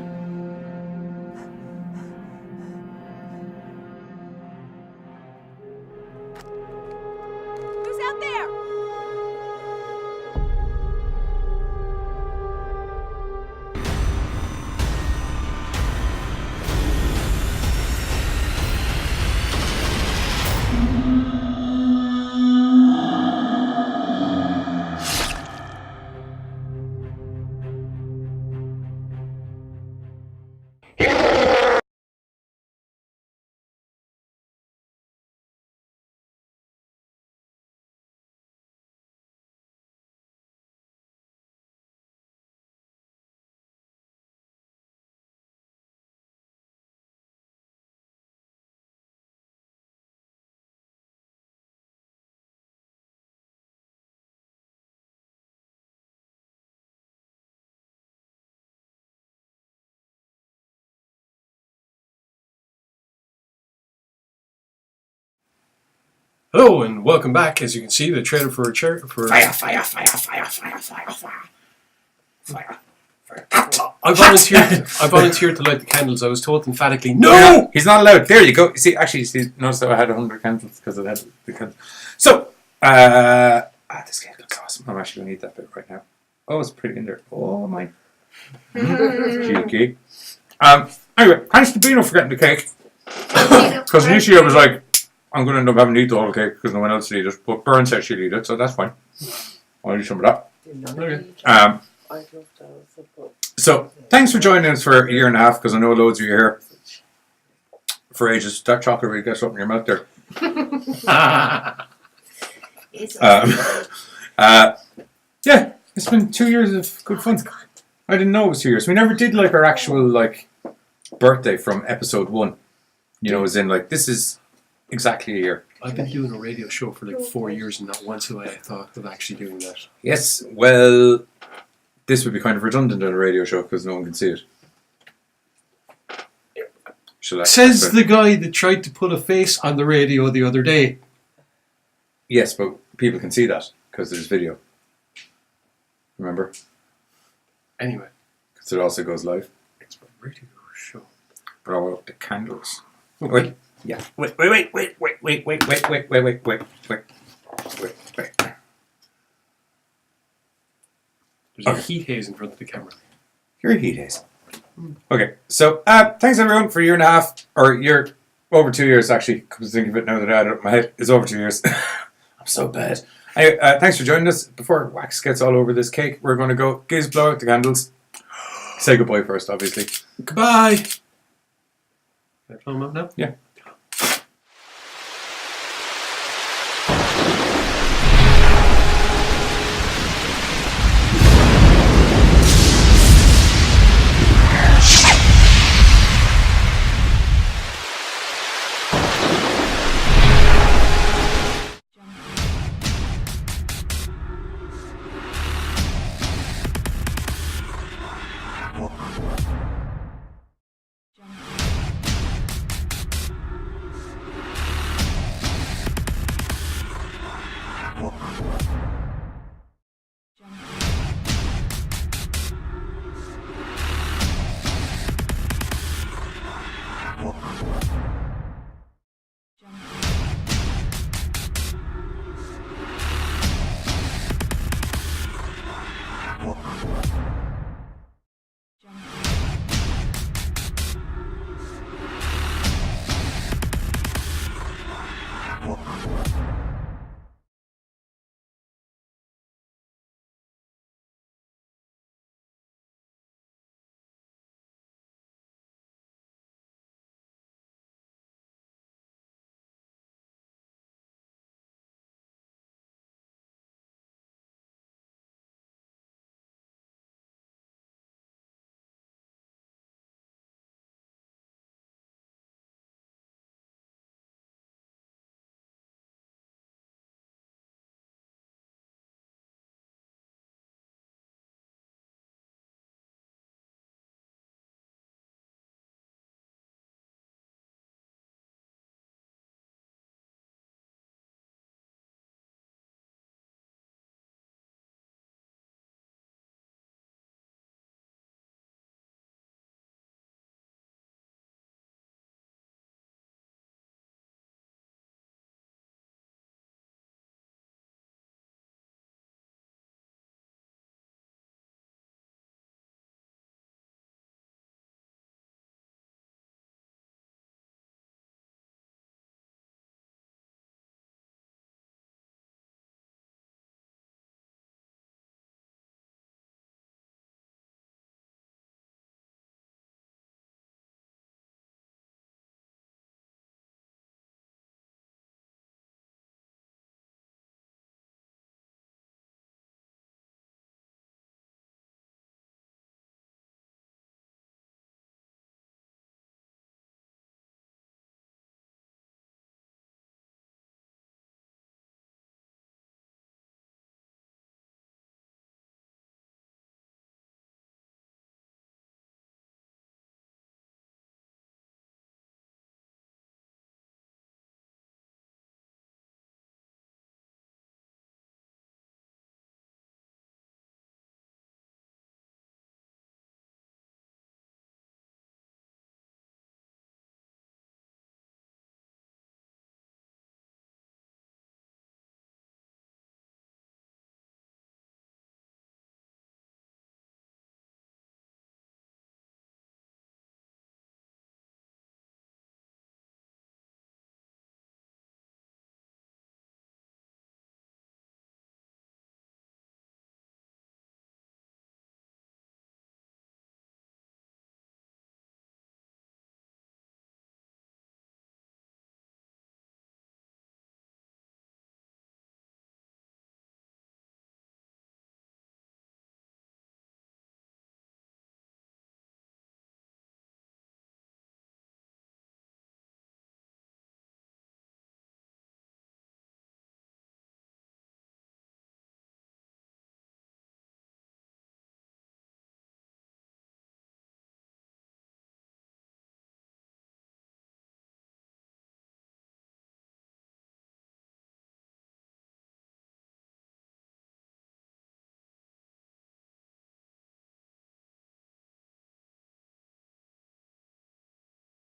Who's out there? Hello and welcome back. As you can see, the trailer for Fire. I volunteered to light the candles. I was told emphatically, no! He's not allowed. There you go. See, actually, notice that I had 100 candles because I had the candles. So, This cake looks awesome. I'm actually going to eat that bit right now. Oh, it's pretty in there. Oh, my. Cheeky. Anyway, thanks to Bino for getting the cake. Because initially I was like, I'm going to end up having to eat the whole cake because no one else will eat it. But Byrne said she'll eat it, so that's fine. I'll eat some of that. So, thanks for joining us for a year and a half because I know loads of you are here for ages. That chocolate really gets up in your mouth there. Yeah, it's been 2 years of good fun. I didn't know it was 2 years. We never did like our actual like birthday from episode 1. You know, as in like this is exactly a year. I've been doing a radio show for like 4 years and not once have I thought of actually doing that. Yes, well, this would be kind of redundant on a radio show because no one can see it. Says the guy that tried to put a face on the radio the other day. Yes, but people can see that because there's video. Remember? Anyway. Because it also goes live. It's a radio show. Blow out the candles. Okay. Wait. Yeah. Wait. There's a heat haze in front of the camera. You're a heat haze. Okay, so thanks everyone for a year and a half, or over 2 years actually, come to think of it now that I had it in my head, it's over 2 years. I'm so bad. Anyway, thanks for joining us. Before wax gets all over this cake, we're going to go, Giz, blow out the candles. Say goodbye first, obviously. Goodbye! Can I blow them up now? Yeah. What?